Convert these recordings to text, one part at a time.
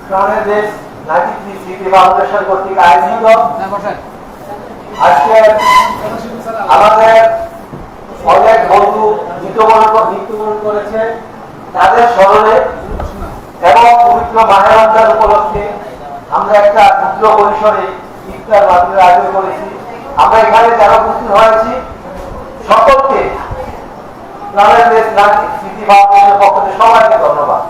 প্রাণের দেশ নাজিবি স্মৃতি ফাউন্ডেশন কর্তৃক আয়োজিত আজকে আমাদের অনেক বন্ধু মৃত্যুবরণ করেছে, তাদের স্মরণে এবং পবিত্র মাহে রমজান উপলক্ষে আমরা একটা ক্ষুদ্র পরিসরে ইফতার মাহফিলের আয়োজন করেছি। আমরা এখানে যারা উপস্থিত হয়েছি সকলকে প্রাণের দেশ নাজিবি স্মৃতি ফাউন্ডেশনের পক্ষ থেকে সবাইকে ধন্যবাদ।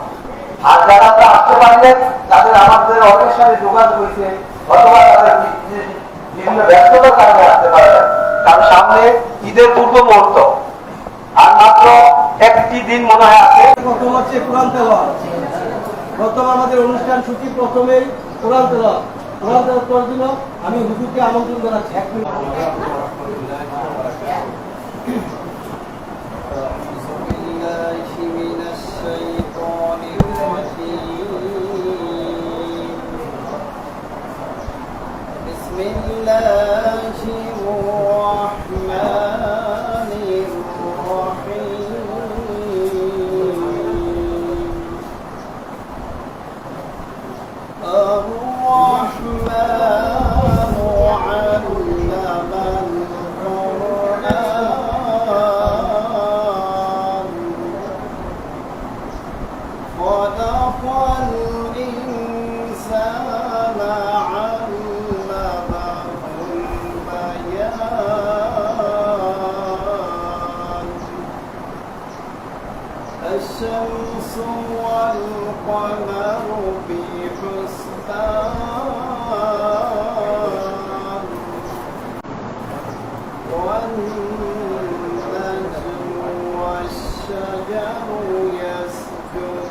আর যারা আসতে পারলেন তাদের আমাদের অনেক সাথে যোগাযোগ হয়েছে, অথবা তাদের বিভিন্ন ব্যস্ততার কারণে আসতে পারবেন, কারণ সামনে ঈদের পূর্ব মুহূর্ত আর মাত্র একটি দিন মনে হয় আছে। প্রথম হচ্ছে কোরআন তেলাওয়াত। প্রথম আমাদের অনুষ্ঠান সূচি প্রথমেই কোরআন তেলাওয়াত। কোরআন তেলাওয়াত করার জন্য আমি হুজুরকে আমন্ত্রণ জানাচ্ছি। 1 মিনিট। الشمس والقمر بحسبان والنجم والشجر يسجدان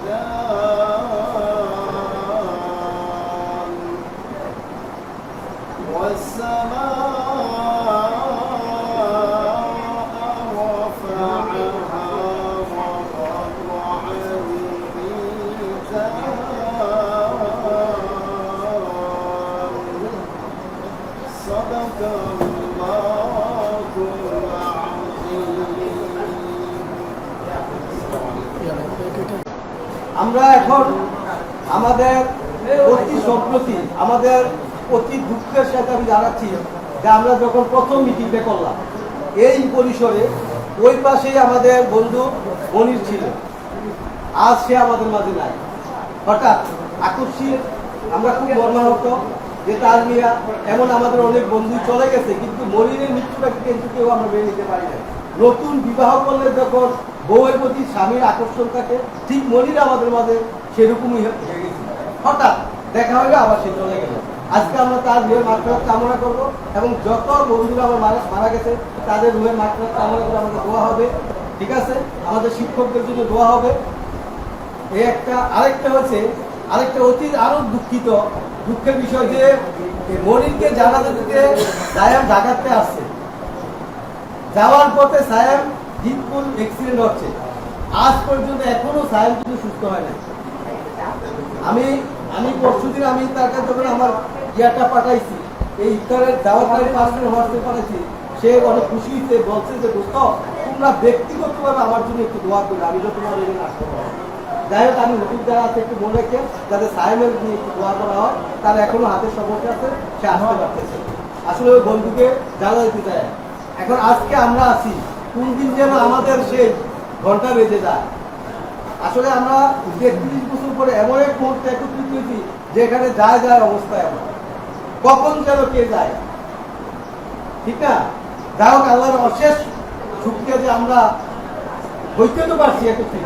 والسماء আমরা এখন আমাদের অতি সম্প্রতি আমাদের অতি দুঃখের সাথে আমি জানাচ্ছি যে আমরা যখন প্রথম মিটিংটা করলাম এই পরিসরে, ওই পাশেই আমাদের বন্ধু মনির ছিল। আজ সে আমাদের মাঝে নাই। হঠাৎ আকস্মিক আমরা খুব মর্মাহত যে তার মিয়া এমন আমাদের অনেক বন্ধু চলে গেছে, কিন্তু মনিরের মৃত্যুটাকে কিন্তু কেউ আমরা মেনে নিতে পারি না। নতুন বিবাহ করলে যখন বউয়ের প্রতি স্বামীর আকর্ষণ থাকে, ঠিক মনির আমাদের মাঝে সেরকমই হয়ে গেছে। হঠাৎ দেখা হইলে আবার সে চলে গেল। আজকে আমরা তার রুহের মাগফিরাত কামনা করব এবং যত বন্ধুরা আমার মারা গেছে তাদের রুহের মাগফিরাত কামনা করে আমাদের দোয়া হবে, ঠিক আছে? আমাদের শিক্ষকদের জন্য দোয়া হবে। এই একটা আরেকটা হচ্ছে আরেকটা অতি আরো দুঃখের বিষয় যে মনিরকে জানাজা দিতে সায়াম ঢাকাতে আসছে, যাওয়ার পথে সায়াম দিনপুর অ্যাক্সিডেন্ট হচ্ছে। আজ পর্যন্ত এখনো সায়াম কিন্তু সুস্থ হয় না। আমি পরশুদিন আমি তার কাছে যখন আমার ইয়াটা পাঠাইছি, এই ইফতারের দাওয়াতকারী পার্সনের হোয়াটসঅ্যাপ পাঠাইছি, সে অনেক খুশি হয়েছে, বলছে যে দোস্ত তোমরা ব্যক্তিগতভাবে আমার জন্য একটু দোয়া করবে, আমি তো তোমার এখানে আসতে পারবো। যাই হোক, আমি হুজুর যারা আছে একটু মনে রেখে যাতে সাহেবের নিয়ে একটু দোয়া করা হয়, তার এখনো হাতের সমস্যা আছে, সে আসতে পারতেছে। আসলে ওই বন্ধুকে জানা দিতে চায়। এখন আজকে আমরা আছি, কোন দিন যেন আমাদের সেই ঘন্টা বেজে যায়। আসলে আমরা ৩৩ বছর পরে এমন এক মুহূর্তে একত্রিত হয়েছি যেখানে যায় অবস্থা এমন, কখন যেন কে যায়, ঠিক না? যাই হোক, আল্লাহর অশেষ শুকরিয়া যে আমরা হইতে তো পারছি একত্রিত,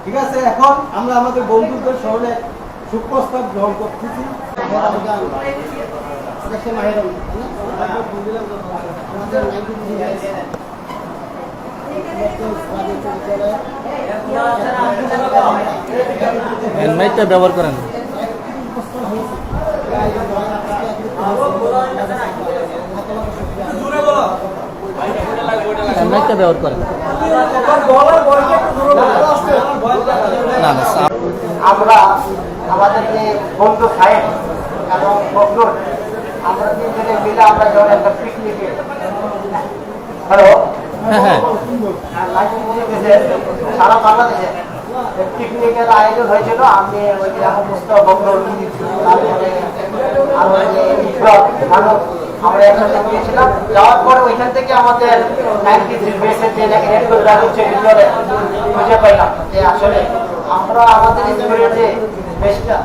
ঠিক আছে? এখন আমরা আমাদের বন্ধুদের স্মরণে সুপ্রস্তাব গ্রহণ করতেছি। হেলমেটটা ব্যবহার করেন। হেলমেটটা ব্যবহার করেন। আমরা আমাদের যে বন্ধু সাহেব এবং বন্ধুর আমরা তিনজনে মিলে আমরা যখন একটা পিকনিকে হ্যালো হ্যাঁ সারা বাংলাদেশে পিকনিকের আয়োজন হয়েছিল। আমি ওই যে সমস্ত বন্ধু তারপরে আরো ইকবাল, মানব, আমরা একসাথে গিয়েছিলাম। যাওয়ার পরে ওইখান থেকে আমাদের 93 বেসের যে নাকি রেড করে রাখছে ভিতরে খুঁজে পাইলাম যে আসলে আমরা আমাদের স্কুলের যে বেসটা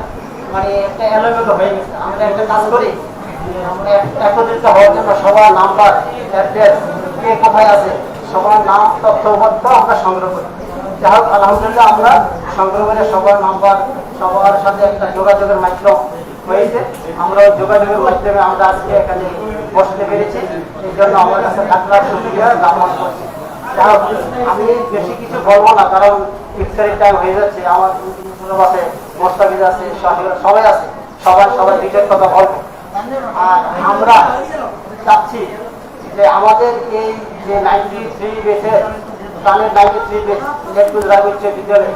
মানে একটা এলোমেলো হয়ে গেছে। আমরা একটা কাজ করি, আমরা একত্রিত হওয়ার জন্য সবার নাম্বার, অ্যাড্রেস, কে কোথায় আছে সবার নাম তথ্যপত্র আমরা সংগ্রহ করি। যাই হোক আলহামদুলিল্লাহ আমরা সংগ্রহ করে সবার নাম্বার, সবার সাথে একটা যোগাযোগের মাধ্যম হয়েছে। আমরা যোগাযোগের মাধ্যমে আমরা আজকে এখানে বসতে পেরেছি। এই জন্য আমার কাছে লাখ শুকরিয়া জ্ঞাপন করছি। যাই হোক আমি বেশি কিছু বলবো না, কারণ ইফতারের টাইম হয়ে যাচ্ছে। আমার আছে, মোস্তাফিজ আছে, সবাই আছে, সবাই নিজের কথা বলবো। আর আমরা চাচ্ছি যে আমাদের এই যে 93 বেসের প্রাণের 93 বেস নেটগুজরা উচ্চ বিদ্যালয়ে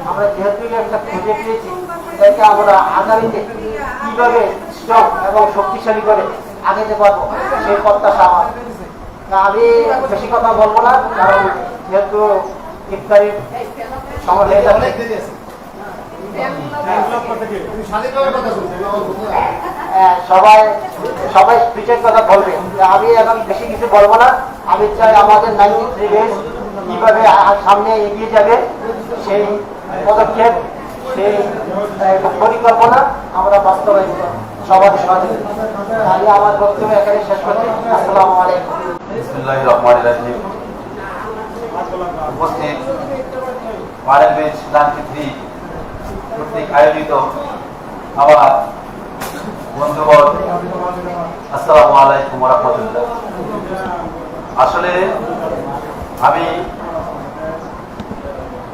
আমরা যেহেতু একটা খুঁজে পেয়েছি, এটাকে আমরা আগামীতে কিভাবে স্ট্রং এবং শক্তিশালী করে আগাতে পারবো সেই প্রত্যাশা আমার। আমি বেশি কথা বলবো না, কারণ যেহেতু ইফতারির সময় হয়ে যাচ্ছে। সবাই স্পিচের কথা বলবে। আমি এখন বেশি কিছু বলবো না। আমি চাই আমাদের 93 বেস কিভাবে সামনে এগিয়ে যাবে সেই পদক্ষেপ, সেই পরিকল্পনা আমরা বাস্তবায়ন করব সবার সহযোগিতা। আমি আমার বক্তব্য এখানে শেষ করছি। আসসালামু আলাইকুম। বিসমিল্লাহির রহমানির রহিম। উপস্থিত মডেল বেঞ্চ 93 কর্তৃক আয়োজিত আমার বন্ধুগণ, আসসালামু আলাইকুম ওয়া রাহমাতুল্লাহ। আসলে আমি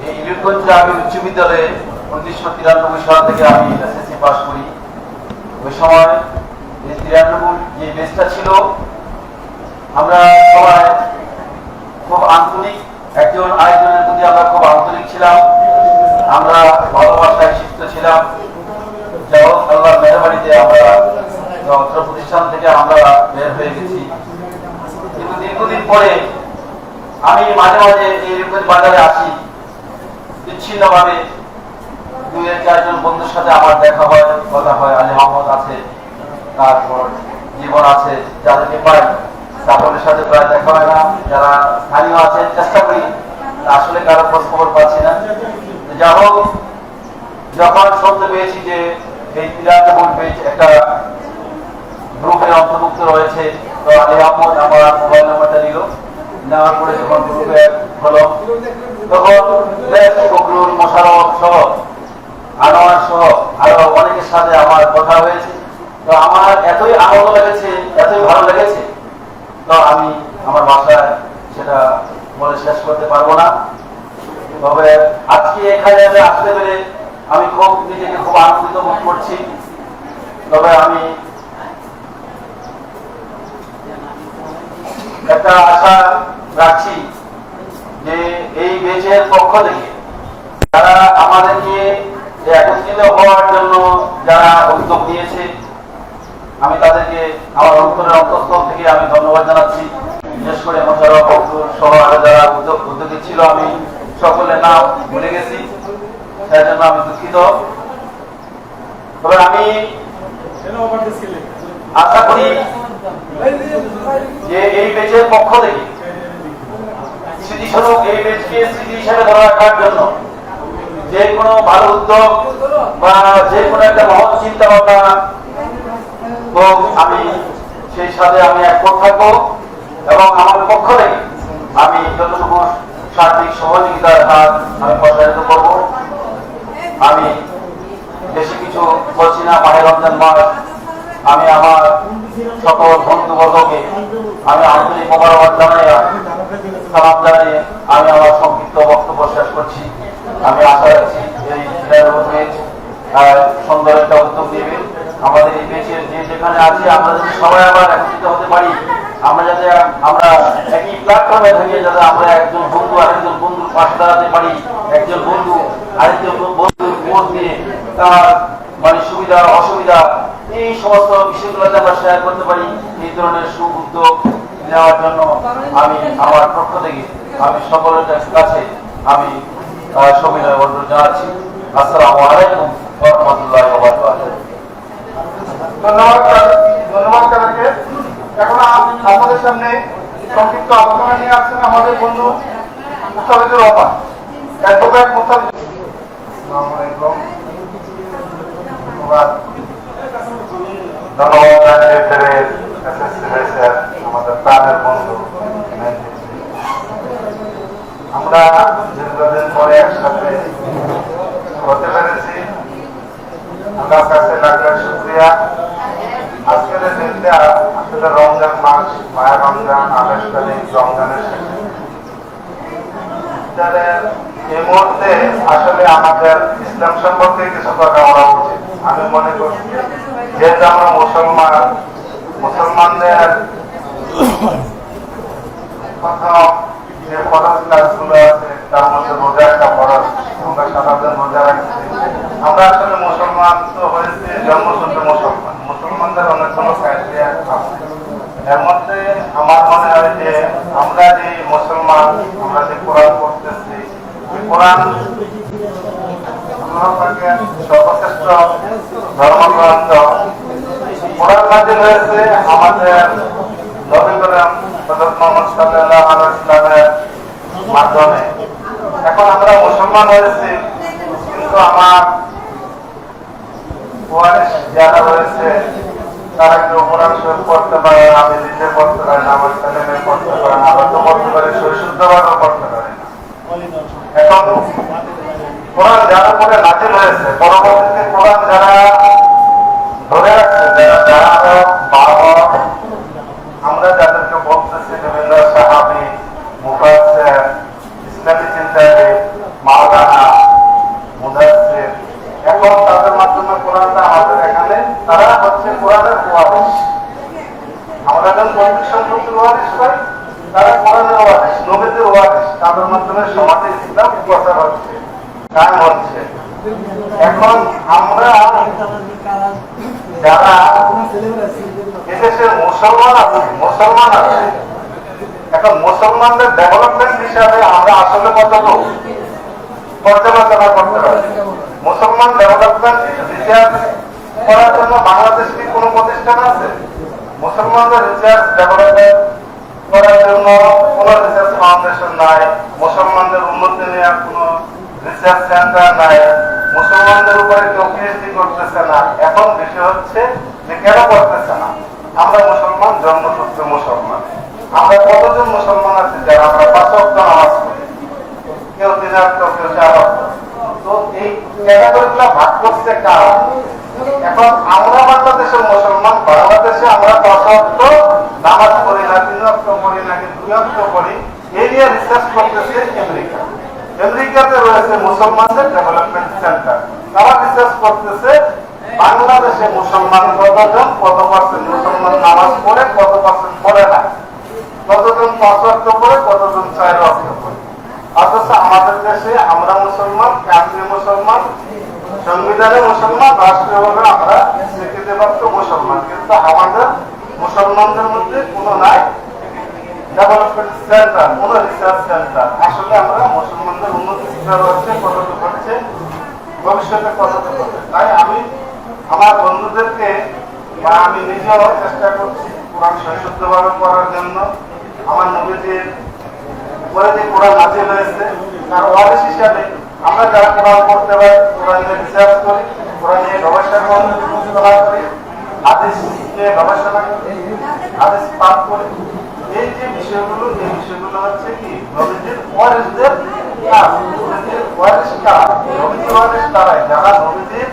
এই ইলিয়টগঞ্জ আরবি উচ্চ বিদ্যালয়ে 1993 সাল থেকে আমি এসএসসি পাস করি। ওই সময় এই 93 যে বেসটা ছিল, আমরা সবাই খুব আন্তরিক, একজন আরেকজনের প্রতি আমরা খুব আন্তরিক ছিলাম। আমরা ভালোবাসায় শিক্ষিত ছিলাম। যাই হোক আল্লাহর মেহরবানিতে আমরা অত্র প্রতিষ্ঠান থেকে আমরা বের হয়ে গেছি। কিন্তু দীর্ঘদিন পরে আমি মাঝে মাঝে এই বাজারে আসি, বিচ্ছিন্নভাবে 2-4 বন্ধুর সাথে আমার দেখা হয়, কথা হয়। আলী মোহাম্মদ আছে, তারপর জীবন আছে, যাদেরকে পাই সকলের সাথে প্রায় দেখা হয় না। যারা স্থানীয় আছে চেষ্টা করি, আসলে কারো খোঁজ খবর পাচ্ছি না। যা হোক, যখন শুনতে পেয়েছি যে এই 93 বেঞ্চ একটা গ্রুপের অন্তর্ভুক্ত রয়েছে, তো আলী আহমদ আমার মোবাইল নাম্বারটা নিল। নেওয়ার পরে যখন গ্রুপে হলো, তখন ফখরুল, মোশারফ সহ, আনোয়ার সহ আরো অনেকের সাথে আমার কথা হয়েছে। তো আমার এতই আনন্দ লেগেছে, এতই ভালো লেগেছে, তো আমি আমার বাসায় সেটা বলে শেষ করতে পারবো না। তবে আজকে এখানে আসতে পেরে আমি খুব নিজেকে খুব আনন্দিত বোধ করছি। তবে আমি একটা আশা রাখছি যে এই বেচের পক্ষ থেকে যারা আমাদেরকে একত্রিত হওয়ার জন্য যারা উদ্যোগ নিয়েছে, আমি তাদেরকে আমার অন্তরের অন্তঃস্থল থেকে আমি ধন্যবাদ জানাচ্ছি। বিশেষ করে মোশাররফ, ফখরুল সহ আরো যারা উদ্যোগী ছিল, আমি সকলের নাম ভুলে গেছি, তার জন্য আমি দুঃখিত। তবে আমি আশা করি যে এই বেচের পক্ষ থেকে স্মৃতিস্বরূপ এই বেচকে স্মৃতি হিসাবে ধরে রাখার জন্য যে কোনো ভালো উদ্যোগ বা যে কোনো একটা মহৎ চিন্তা ভাবনা হোক, আমি সেই সাথে আমি একমত থাকবো এবং আমার পক্ষ থেকে আমি যতটুকু সার্বিক সহযোগিতার হাত আমি প্রসারিত করব। আমি বেশি কিছু বলছি না। মাহে রমজান মাস, আমি আমার সকল বন্ধুবর্গকে আমি আন্তরিক মোবারকবাদ জানাই, সালাম জানিয়ে আমি আমার সংক্ষিপ্ত বক্তব্য শেষ করছি। আমি আশা রাখছি এই সুন্দর একটা উদ্যোগ নেবে। আমাদের এই বেচের যে যেখানে আছি আমরা যদি সবাই আবার একত্রিত হতে পারি, আমরা যাতে আমরা একই প্ল্যাটফর্মে থেকে যাতে আমরা একজন বন্ধু আরেকজন বন্ধুর পাশে দাঁড়াতে পারি, একজন বন্ধু আরেকজন বন্ধুর ভোট দিয়ে তার মানে সুবিধা অসুবিধা এই সমস্ত বিষয়গুলোতে আমরা শেয়ার করতে পারি। এই ধরনের সুউদ্যোগ নেওয়ার জন্য আমি আমার পক্ষ থেকে আমি সকলের কাছে আমি সবিনয় বন্ধু জানাচ্ছি। আসসালামু আলাইকুম ওয়া রাহমাতুল্লাহি ওয়া বারাকাতুহু। ধন্যবাদ তাদেরকে। এখন আমাদের সামনে সংক্ষিপ্ত আলোচনা নিয়ে আসছেন আমাদের বন্ধু মুস্তাফিজুর রহমান, অ্যাডভোকেট মুস্তাফিজুর। আসসালামু আলাইকুম। ধন্যবাদ আমাদের প্রাণের বন্ধু। আমরা দীর্ঘদিন পরে একসাথে হতে পেরেছি, আল্লাহর কাছে লাখ লাখ শুকরিয়া। আজকের দিনটা আসলে রমজান মাস, মায়া রমজান, 28 তারিখ রমজানের শেষে। এই মুহূর্তে আসলে আমাদের ইসলাম সম্পর্কে কিছু কথা বলা উচিত। আমি মনে করি যেহেতু আমরা মুসলমানদের প্রথম যে ফরজ ক্লাসগুলো আছে তার মধ্যে রোজা একটা ফরজ, আমরা সাধারণ রোজা রাখছি। আমরা আসলে মুসলমান তো হয়েছি জন্মসূত্রে মুসলমান, মুসলমানদের অনেকগুলো ক্রাইটেরিয়া আছে। এর মধ্যে আমার মনে হয় যে আমরা যে মুসলমান, আমরা যে কোরআন পড়তেছি, কোরআন সর্বশ্রেষ্ঠ ধর্মগ্রন্থ। কোরআন নাযিল হয়েছে আমাদের নবী করিম হযরত মুহাম্মদ সাল্লাল্লাহু আলাইহি ওয়াসাল্লামের মাধ্যমে। এখন আমরা মুসলমান হয়েছি, কিন্তু আমার ওয়ারিস যারা রয়েছে তারা কেউ কোরআন শরীফ পড়তে পারে না, আমি নিজে পড়তে পারি না, আমার ছেলে মেয়ে পড়তে পারে না, আবার তো পড়তে পারে শুদ্ধভাবে পড়তে পারে না। এখন কোরআন যারা পরে নাযিল হয়েছে, পরবর্তীতে কোরআন যারা ধরে রাখছে, যারা আমরা যাদেরকে বলতেছি বিভিন্ন সাহাবী, মুফাসসির, ইসলামী চিন্তাবিদ, মাওলানা, মুদাসসির, এখন তাদের মাধ্যমে কোরআনটা আমাদের এখানে, তারা হচ্ছে কোরআনের ওয়ারিস। আমরা যখন পৈতৃক সম্পত্তির ওয়ারিস পাই, তারা কোরআনের ওয়ারিস, নবীদের ওয়ারিস। তাদের মাধ্যমে সমাজে ইসলাম প্রচার হচ্ছে, কায়েম হচ্ছে। এখন আমরা যারা এদেশের মুসলমান আছে, এখন মুসলমানদের ডেভেলপমেন্ট হিসাবে আমরা আসলে কতটুকু পর্যালোচনা করতে পারি। মুসলমান ডেভেলপমেন্ট রিসার্চ করার জন্য বাংলাদেশ কি কোনো প্রতিষ্ঠান আছে? মুসলমানদের রিসার্চ ডেভেলপমেন্ট করার জন্য কোনো রিসার্চ ফাউন্ডেশন নাই, মুসলমানদের উন্নতি নেওয়ার কোনো রিসার্চ সেন্টার নাই, মুসলমানদের উপরে কেউ পিএইচডি করতেছে না। এখন বিষয় হচ্ছে যে কেন করতেছে না? আমরা মুসলমান, জন্মসূত্রে মুসলমান। আমরা কতজন মুসলমান আছি যারা আমরা 5 ওয়াক্ত নামাজ পড়ি, কেউ 3 ওয়াক্ত, কেউ 4 ওয়াক্ত। তো এই ক্যাটাগরিগুলো ভাগ করছে কারা? এখন আমরা বাংলাদেশের মুসলমান, বাংলাদেশে আমরা 5 ওয়াক্ত নামাজ পড়ি না, 3 ওয়াক্ত পড়ি নাকি 2 ওয়াক্ত পড়ি, এই নিয়ে রিসার্চ করতেছে আমেরিকা। আমেরিকাতে রয়েছে মুসলমানদের ডেভেলপমেন্ট সেন্টার, তারা রিসার্চ করতেছে বাংলাদেশে মুসলমান কতজন, কত পার্সেন্ট মুসলমান নামাজ পড়ে, কত পার্সেন্ট পড়ে না, কতজন 5 ওয়াক্ত পড়ে, কতজন 4 ওয়াক্ত পড়ে। অথচ আমাদের দেশে আমরা মুসলমান, কান্ট্রি মুসলমান, সংবিধানে মুসলমান, রাষ্ট্রীয়ভাবে আমরা স্বীকৃতিপ্রাপ্ত মুসলমান, কিন্তু আমাদের মুসলমানদের মধ্যে কোনো নাই ডেভেলপমেন্ট সেন্টার, কোনো রিসার্চ সেন্টার। আসলে আমরা মুসলমানদের উন্নতি কিভাবে হচ্ছে, কতটুকু হচ্ছে, ভবিষ্যতে কতটুকু হবে। তাই আমি আমার বন্ধুদেরকে বা আমি নিজেও চেষ্টা করছি কোরআন সহিষ্ণুভাবে পড়ার জন্য। আমার নবীজির উপরে যে কোরআন নাযিল হয়েছে তার ওয়ারিস হিসাবে আমরা যারা কোরআন পড়তে পারি, কোরআন নিয়ে রিসার্চ করি, কোরআন নিয়ে গবেষণা করি, হাদিস নিয়ে গবেষণা করি, হাদিস পাঠ করি। এই যে বিষয়গুলো, এই বিষয়গুলো হচ্ছে কি নবীজির ওয়ারিসদের কাজ। নবীজির ওয়ারিস কাজ, নবীজির ওয়ারিস তারাই যারা নবীজির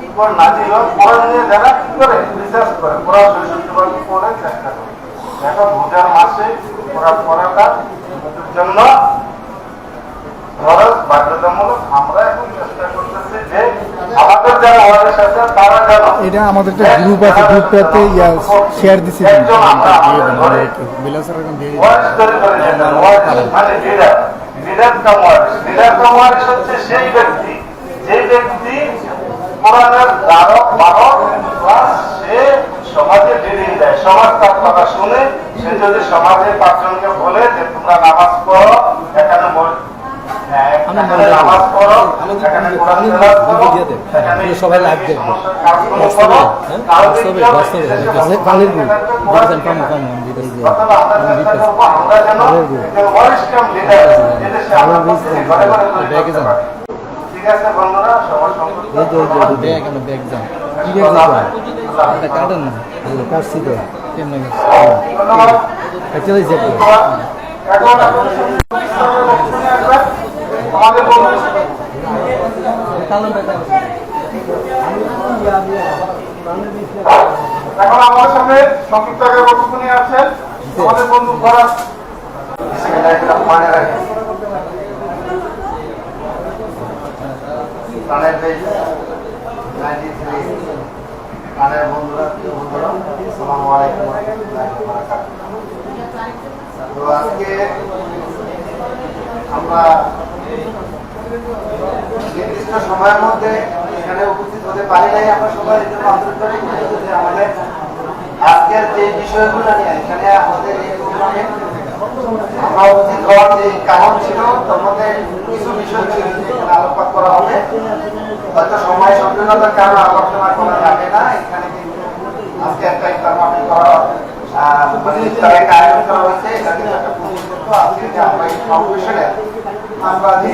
উপর নাযিল কোরআন নিয়ে যারা কি করে রিসার্চ করে, কোরআন সহিষ্ণুভাবে পড়ে চেষ্টা করে। এখন রোজার মাসে কোরআন পড়াটা জন্য খরচ বাধ্যতামূলক। আমরা এখন চেষ্টা করতেছি যে আমাদের যারা ওয়ারিস আছে তারা যেন, এটা আমাদের একটা গ্রুপ আছে, গ্রুপটাতে শেয়ার দিছি। হচ্ছে সেই ব্যক্তি, যে ব্যক্তি কোরআনের ধারক বাহক, সে সমাজে লিডিং দেয়, সমাজ তার কথা শুনে। সে যদি সমাজে 5 জনকে বলে যে তোমরা নামাজ পড়ো, এখানে এখানে নামাজ পড়ো, এখানে কোরআন তেলাওয়াত করো, এখানে সবাই লাইভ এই দেখবে। সমস্ত কাজগুলো করো, তাহলে কি হবে? দেশের পানির গুণ কোরআন কম কম দিতে অথবা আমরা চেষ্টা করবো আমরা যেন একজন ওয়ারিস্টাম লিডার এদেশে আমরা প্রত্যেকে ঘরে ঘরে তৈরি করতে পারি। ঠিক আছে বন্ধুরা, সবার সম্পর্কে ব্যাগ আমার ব্যাগ যান এটা কাটেন না কাটছি তো কেমন ধন্যবাদ। অ্যাকচুয়ালি চেক এখন আপনাদের আমাদের বন্ধু এখন আমাদের সামনে সংক্ষিপ্ত আকারে বক্তব্য নিয়ে আসছেন আমাদের বন্ধু ফরাজ। প্রাণের দেশ 93 প্রাণের বন্ধুরা, প্রিয় বন্ধুরা, আসসালামু আলাইকুম ওয়া রাহমাতুল্লাহি ওয়া বারাকাতুহু। তো আজকে আমরা নির্দিষ্ট সময়ের মধ্যে এখানে উপস্থিত হতে পারি নাই। আমরা সবাই এই জন্য আন্তরিকভাবে দুঃখিত যে আমাদের আজকের যে বিষয়গুলো নিয়ে এখানে আমাদের এই প্রোগ্রামে আমরা উপস্থিত হওয়ার যে কারণ ছিল তার মধ্যে কিছু বিষয় ছিল যে এখানে আলোকপাত করা হবে। হয়তো সময় সংকীর্ণতার কারণে আলোচনা করা যাবে না। এখানে কিন্তু আজকে একটা ইফতার মাহফিল করা মানে ইফতারের একটা আয়োজন করা হয়েছে। এটা কিন্তু একটা পুরস্কৃত আজকে যে আমরা এই ফাউন্ডেশনে আমরা যে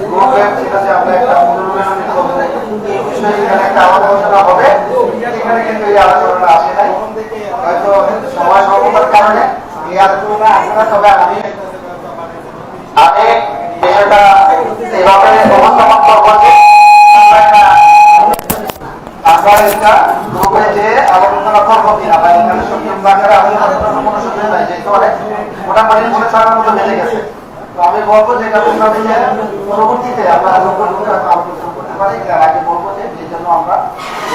প্রোগ্রাম ছিল যে আমরা একটা পুনর্বাসন করবো এই বিষয়ে এখানে একটা আলোচনা হবে। এখানে কিন্তু এই আলোচনাটা আসে নাই, হয়তো সময় স্বল্পতার কারণে এই আলোচনাটা আসে না। তবে আমি বিষয়টা এভাবে উপস্থাপন করবো যে আমরা একটা গ্রুপে যে আলোচনা করবো কিনা বা এখানে সংক্ষিপ্ত আকারে আলোচনা করার কোনো সুযোগ নাই, যেহেতু অনেক মোটামুটি 6-7 মতো বেজে গেছে। তো আমি বলবো যে এটা পরবর্তীতে আমরা আলোচনা করতে পারি। তার আগে বলবো যে এই জন্য আমরা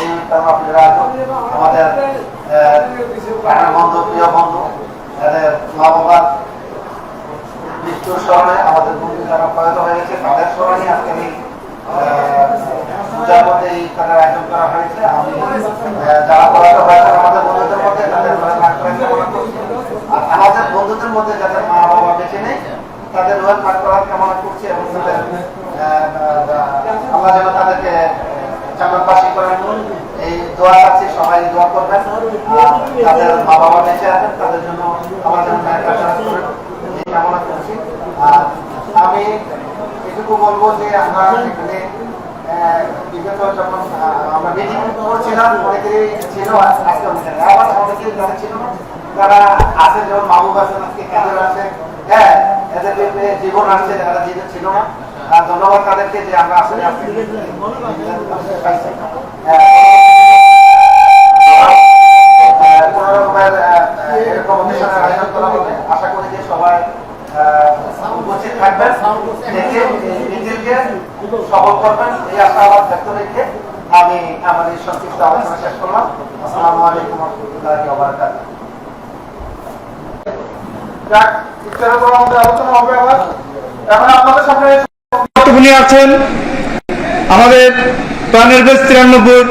এই মাহফিলের আয়োজন আমাদের প্রাণের বন্ধু, প্রিয় বন্ধু, তাদের মা বাবার মৃত্যুর স্মরণে আমাদের বন্ধু যারা প্রয়াত হয়ে গেছে তাদের স্মরণে আজকে এই পূজার মধ্যে এই তাদের আয়োজন করা হয়েছে। আমি যারা প্রয়াত হয়েছে আমাদের বন্ধুদের মধ্যে তাদের আর আমাদের বন্ধুদের মধ্যে যাদের মা বাবা বেঁচে নেই তাদের রোহান পাঠ করার কামনা করছি এবং তাদের আল্লাহ যেন তাদেরকে জান্নাতবাসী করেন এই দোয়া চাচ্ছি। সবাই দোয়া করবেন, তাদের মা বাবা বেঁচে আছেন তাদের জন্য আল্লাহ যেন এই কামনা করছি। আর আমি এটুকু বলবো যে আমরা এখানে বিগত যখন আমরা মিটিং করছিলাম অনেকেরই ছিল, আজকে আবার অনেকেই যারা ছিল তারা আছে, যেমন মাহবুব হাসান আজকে কেন্দ্র আছে, হ্যাঁ এদের জীবন আসছে যারা জীবন ছিল না। ধন্যবাদ তাদেরকে যে আমরা আসলে কোন রকমের এরকম অনুষ্ঠানের আয়োজন করা হবে। আশা করি যে সবাই উপস্থিত থাকবেন, দেখে নিজেকে সফল করবেন এই আশাবাদ ব্যক্ত রেখে আমি আমার এই সংক্ষিপ্ত আলোচনা শেষ করলাম। আসসালামু আলাইকুম ওয়া রাহমাতুল্লাহি ওয়া বারাকাতুহু। ইফতারের পর আমাদের আলোচনা হবে আবার। এখন আপনাদের সামনে বক্তব্য নিয়ে আছেন আমাদের প্রাণের দেশ 93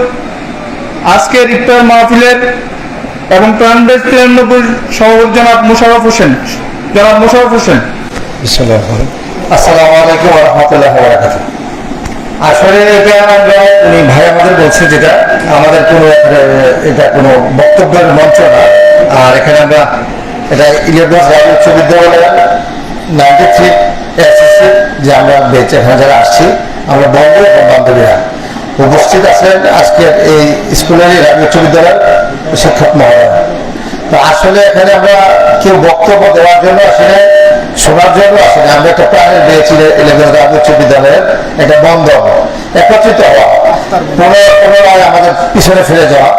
আজকের ইফতার মাহফিলের এবং প্রাণের দেশ 93 সভাপতি জনাব মোশাররফ হোসেন। আসসালামু আলাইকুম ওয়া রাহমাতুল্লাহি ওয়া বারাকাতুহু। আসলে এটা উনি ভাই আমাদের বলছে যেটা আমাদের কোনো এটা কোনো বক্তব্যের মঞ্চ না। আর এখানে আমরা এটা ইলিয়াস উচ্চ বিদ্যালয় 93 এসএসসি যে আমরা বেঁচে এখানে যারা আসছি আমরা বন্ধু এবং বান্ধবীরা উপস্থিত আছেন আজকের এই স্কুলের উচ্চ বিদ্যালয়ের শিক্ষক মহোদয়। তো আসলে এখানে আমরা কেউ বক্তব্য দেওয়ার জন্য আসলে শোনার জন্য আসলে আমরা একটা প্রাণের পেয়েছি উচ্চ বিদ্যালয়ের একটা বন্ধন একত্রিত হওয়া, পুনরায় আমাদের পিছনে ফিরে যাওয়া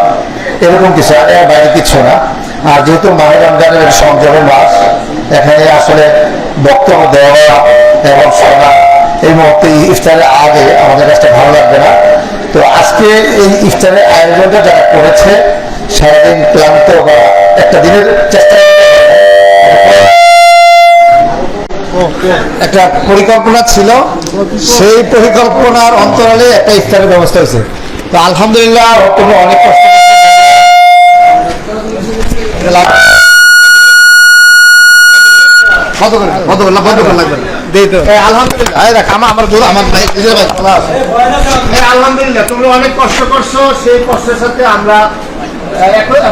এরকম কিছু, এর বাইরে কিছু না। আর যেহেতু মাহে রমজানের সংযমের মাস, এখানে আসলে বক্তব্য দেওয়া এবং শোনা এই মুহূর্তে ইফতারের আগে আমাদের কাছে ভালো লাগবে না। তো আজকে এই ইফতারের আয়োজনটা যারা করেছে সারাদিন ক্লান্ত বা একটা দিনের চেষ্টা একটা পরিকল্পনা ছিল, সেই পরিকল্পনার অন্তরালে একটা ইফতারের ব্যবস্থা হয়েছে। তো আলহামদুলিল্লাহ তুমি অনেক কষ্ট আলহামদুলিল্লাহ তোমরা অনেক কষ্ট করছো, সেই কষ্টের সাথে আমরা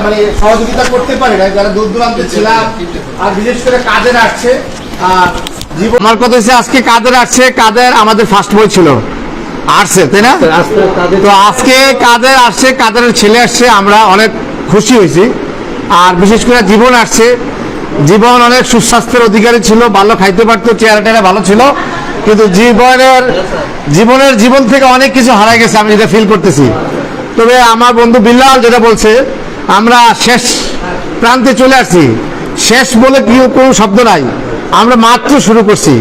মানে সহযোগিতা করতে পারি না, যারা দূর দূরান্তে ছিলাম আর বিশেষ করে কাদের আসছে। আর আমার কথা হচ্ছে আজকে কাদের আসছে, কাদের আমাদের ফার্স্ট বই ছিল আসছে, তাই না? তো আজকে কাদের আসছে, কাদের ছেলে আসছে, আমরা অনেক খুশি হয়েছি। আর বিশেষ করে জীবন আসছে, জীবন অনেক সুস্বাস্থ্যের অধিকারী ছিল, ভালো খাইতে পারতো, চেহারা টেরা ভালো ছিল, কিন্তু জীবন থেকে অনেক কিছু হারাই গেছে, আমি যেটা ফিল করতেছি। তবে আমার বন্ধু বিল্লাল যেটা বলছে, আমরা শেষ প্রান্তে চলে আসছি। শেষ বলে কি কোনো শব্দ নাই, আমরা মাত্র শুরু করছি।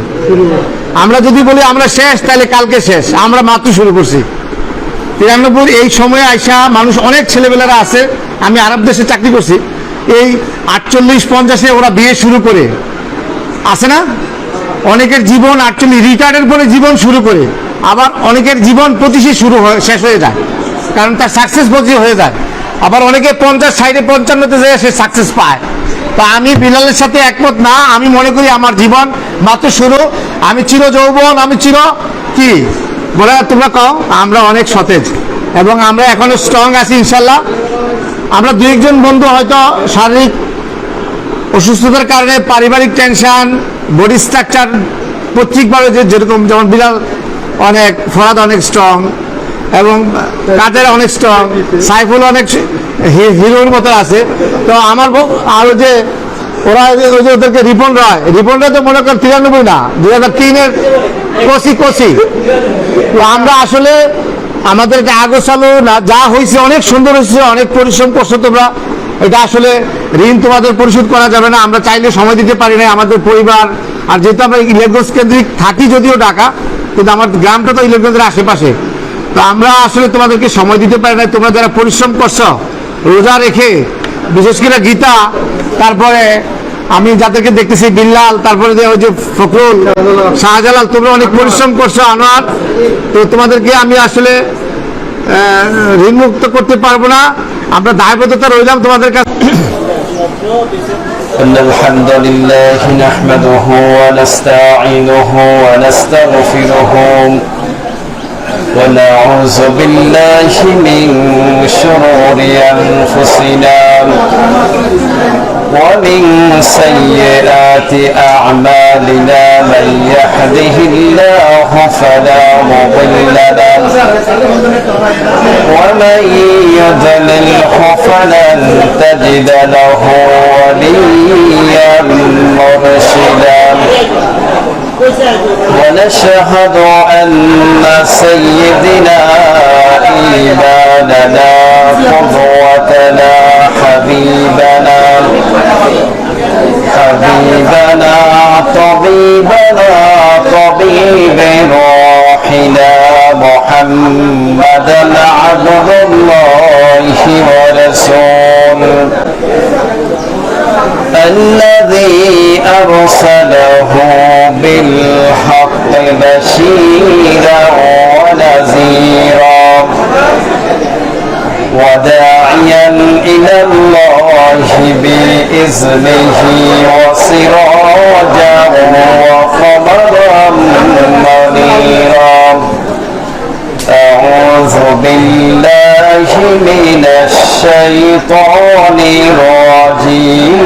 আমরা যদি বলি আমরা শেষ, তাহলে কালকে শেষ, আমরা মাত্র শুরু করছি। 93 এই সময়ে আইসা মানুষ অনেক ছেলেবেলারা আছে, আমি আরব দেশে চাকরি করছি, এই 48-50-এ ওরা বিয়ে শুরু করে আছে না, অনেকের জীবন 48 রিটায়ার্ডের পরে জীবন শুরু করে, আবার অনেকের জীবন 25-এ শেষ হয়ে যায়, কারণ তার সাকসেস 25 হয়ে যায়। আবার অনেকে 50, 60, 55-তে যেয়ে সে সাকসেস পায়। তো আমি বিলালের সাথে একমত না, আমি মনে করি আমার জীবন মাত্র শুরু, আমি চির যৌবন, আমি চির কি বলে তোমরা কও, আমরা অনেক সতেজ এবং আমরা এখনো স্ট্রং আছি ইনশাল্লাহ। আমরা 2-1 বন্ধু হয়তো শারীরিক অসুস্থতার কারণে, পারিবারিক টেনশন, বডি স্ট্রাকচার পৈতৃকভাবে যেরকম, যেমন বিলাল অনেক, ফরাদ অনেক স্ট্রং এবং কাদের অনেক স্ট্রং, সাইফুল অনেক হিরোর মতো আছে। তো আমার আরো যে ওরা ওই যে ওদেরকে রিপন রায় তো মনে করেন 93 না, 2003-এর কষি। তো আমরা আসলে আমাদের আগোছালো না, যা হয়েছে অনেক সুন্দর হয়েছে, অনেক পরিশ্রম করছো তোমরা, এটা আসলে ঋণ তোমাদের পরিশোধ করা যাবে না। আমরা চাইলে সময় দিতে পারি না, আমাদের পরিবার, আর যেহেতু আমরা ইলেকট্রনিক্স কেন্দ্রিক থাকি যদিও ঢাকা, কিন্তু আমার গ্রামটা তো ইলেকট্রনিক্সের আশেপাশে, তো আমরা আসলে তোমাদেরকে সময় দিতে পারি না। তোমরা যারা পরিশ্রম করছো রোজা রেখে, বিশেষ করে গীতা, তারপরে আমি যাদেরকে দেখতেছি বিল্লাল, তারপরে যে ওই যে ফখরুল, শাহজালাল, তোমরা অনেক পরিশ্রম করছো আনোয়ার, তো তোমাদেরকে আমি আসলে ঋণমুক্ত করতে পারবো না, আমরা দায়বদ্ধতা রইলাম তোমাদের কাছে। إن الحمد لله نحمده ونستعينه ونستغفره ونعوذ بالله من شرور أنفسنا ومن سيئات أعمالنا من يهده الله فلا مضل له ومن يضلله فلن تجد له وليا مرشدا ونشهد أن سيدنا إمامنا قدوتنا حبيبنا طبيب روحنا محمدا عبد الله ورسوله الذي أرسله بالحق بشيرا ونذيرا وداعيا إلى الله بإذنه وسراجا وقمرا منيرا أعوذ بالله من الشيطان الرجيم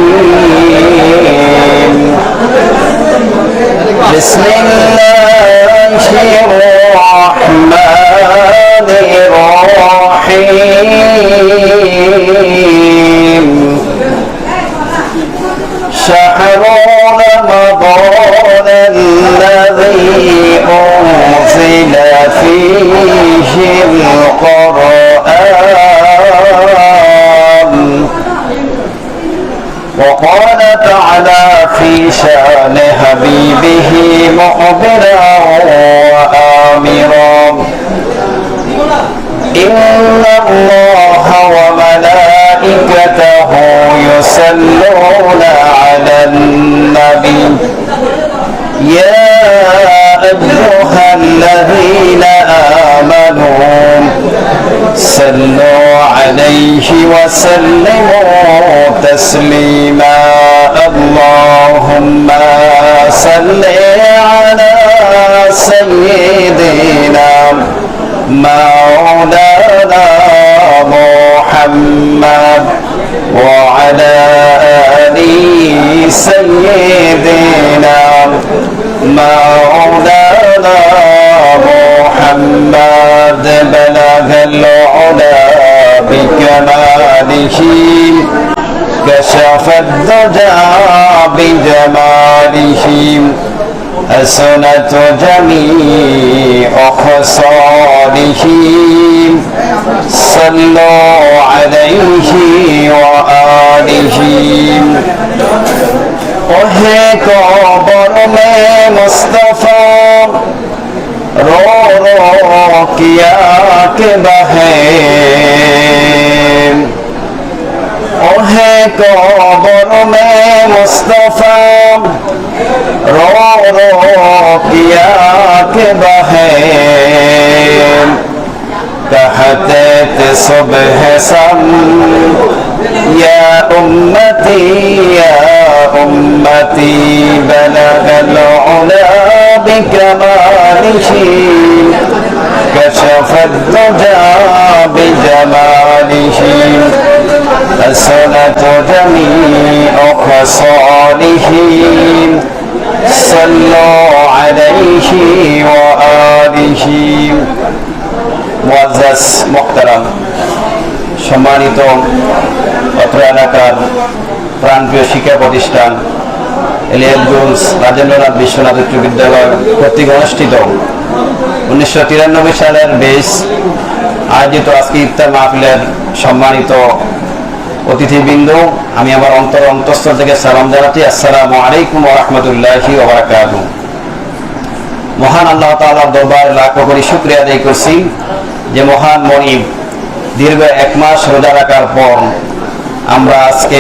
بسم الله الرحمن الرحيم شهر رمضان الذي أنزل فيه القرآن وقال تعالى في شأن حبيبه مخبرا وآمرا إن الله وملائكته يصلون على النبي يا أيها الذين آمنوا صلوا عليه وسلموا تسليما اللهم صل على سيدنا مولانا محمد وعلى آل سيدنا مولانا محمد بلغ العلا بكماله كشف الدجى بجماله حسنت جميع خصاله صلوا عليه وآله ओहे कबर में मुस्तफा रो रो किया के बहे ओहे कबर में मुस्तफा रो रो किया के बहे कहते थे सुबह सम या उम्मती بلغ العلا بكماله كشف الدجى بجماله حسنت جميع خصاله صلوا عليه وآله মুআজ্জাজ মুহতারাম সম্মানিত অত্র এলাকার প্রাণপ্রিয় শিক্ষা প্রতিষ্ঠান এলিয়ানগঞ্জ রাজেন্দ্রনাথ বিশ্বনাথ উচ্চ বিদ্যালয় কর্তৃক অনুষ্ঠিত 1993 সালের 20 আয়োজিত আজকে ইফতার মাহফিলের সম্মানিত অতিথিবৃন্দ, আমি আমার অন্তঃস্থল থেকে সালাম জানাচ্ছি। আসসালামু আলাইকুম ওয়া রাহমাতুল্লাহি ওয়া বারাকাতুহু। মহান আল্লাহ তাআলার দরবারে লাখ কোটি শুকরিয়া আদায় করছি যে মহান মনিব দীর্ঘ 1 মাস রোজা রাখার পর আমরা আজকে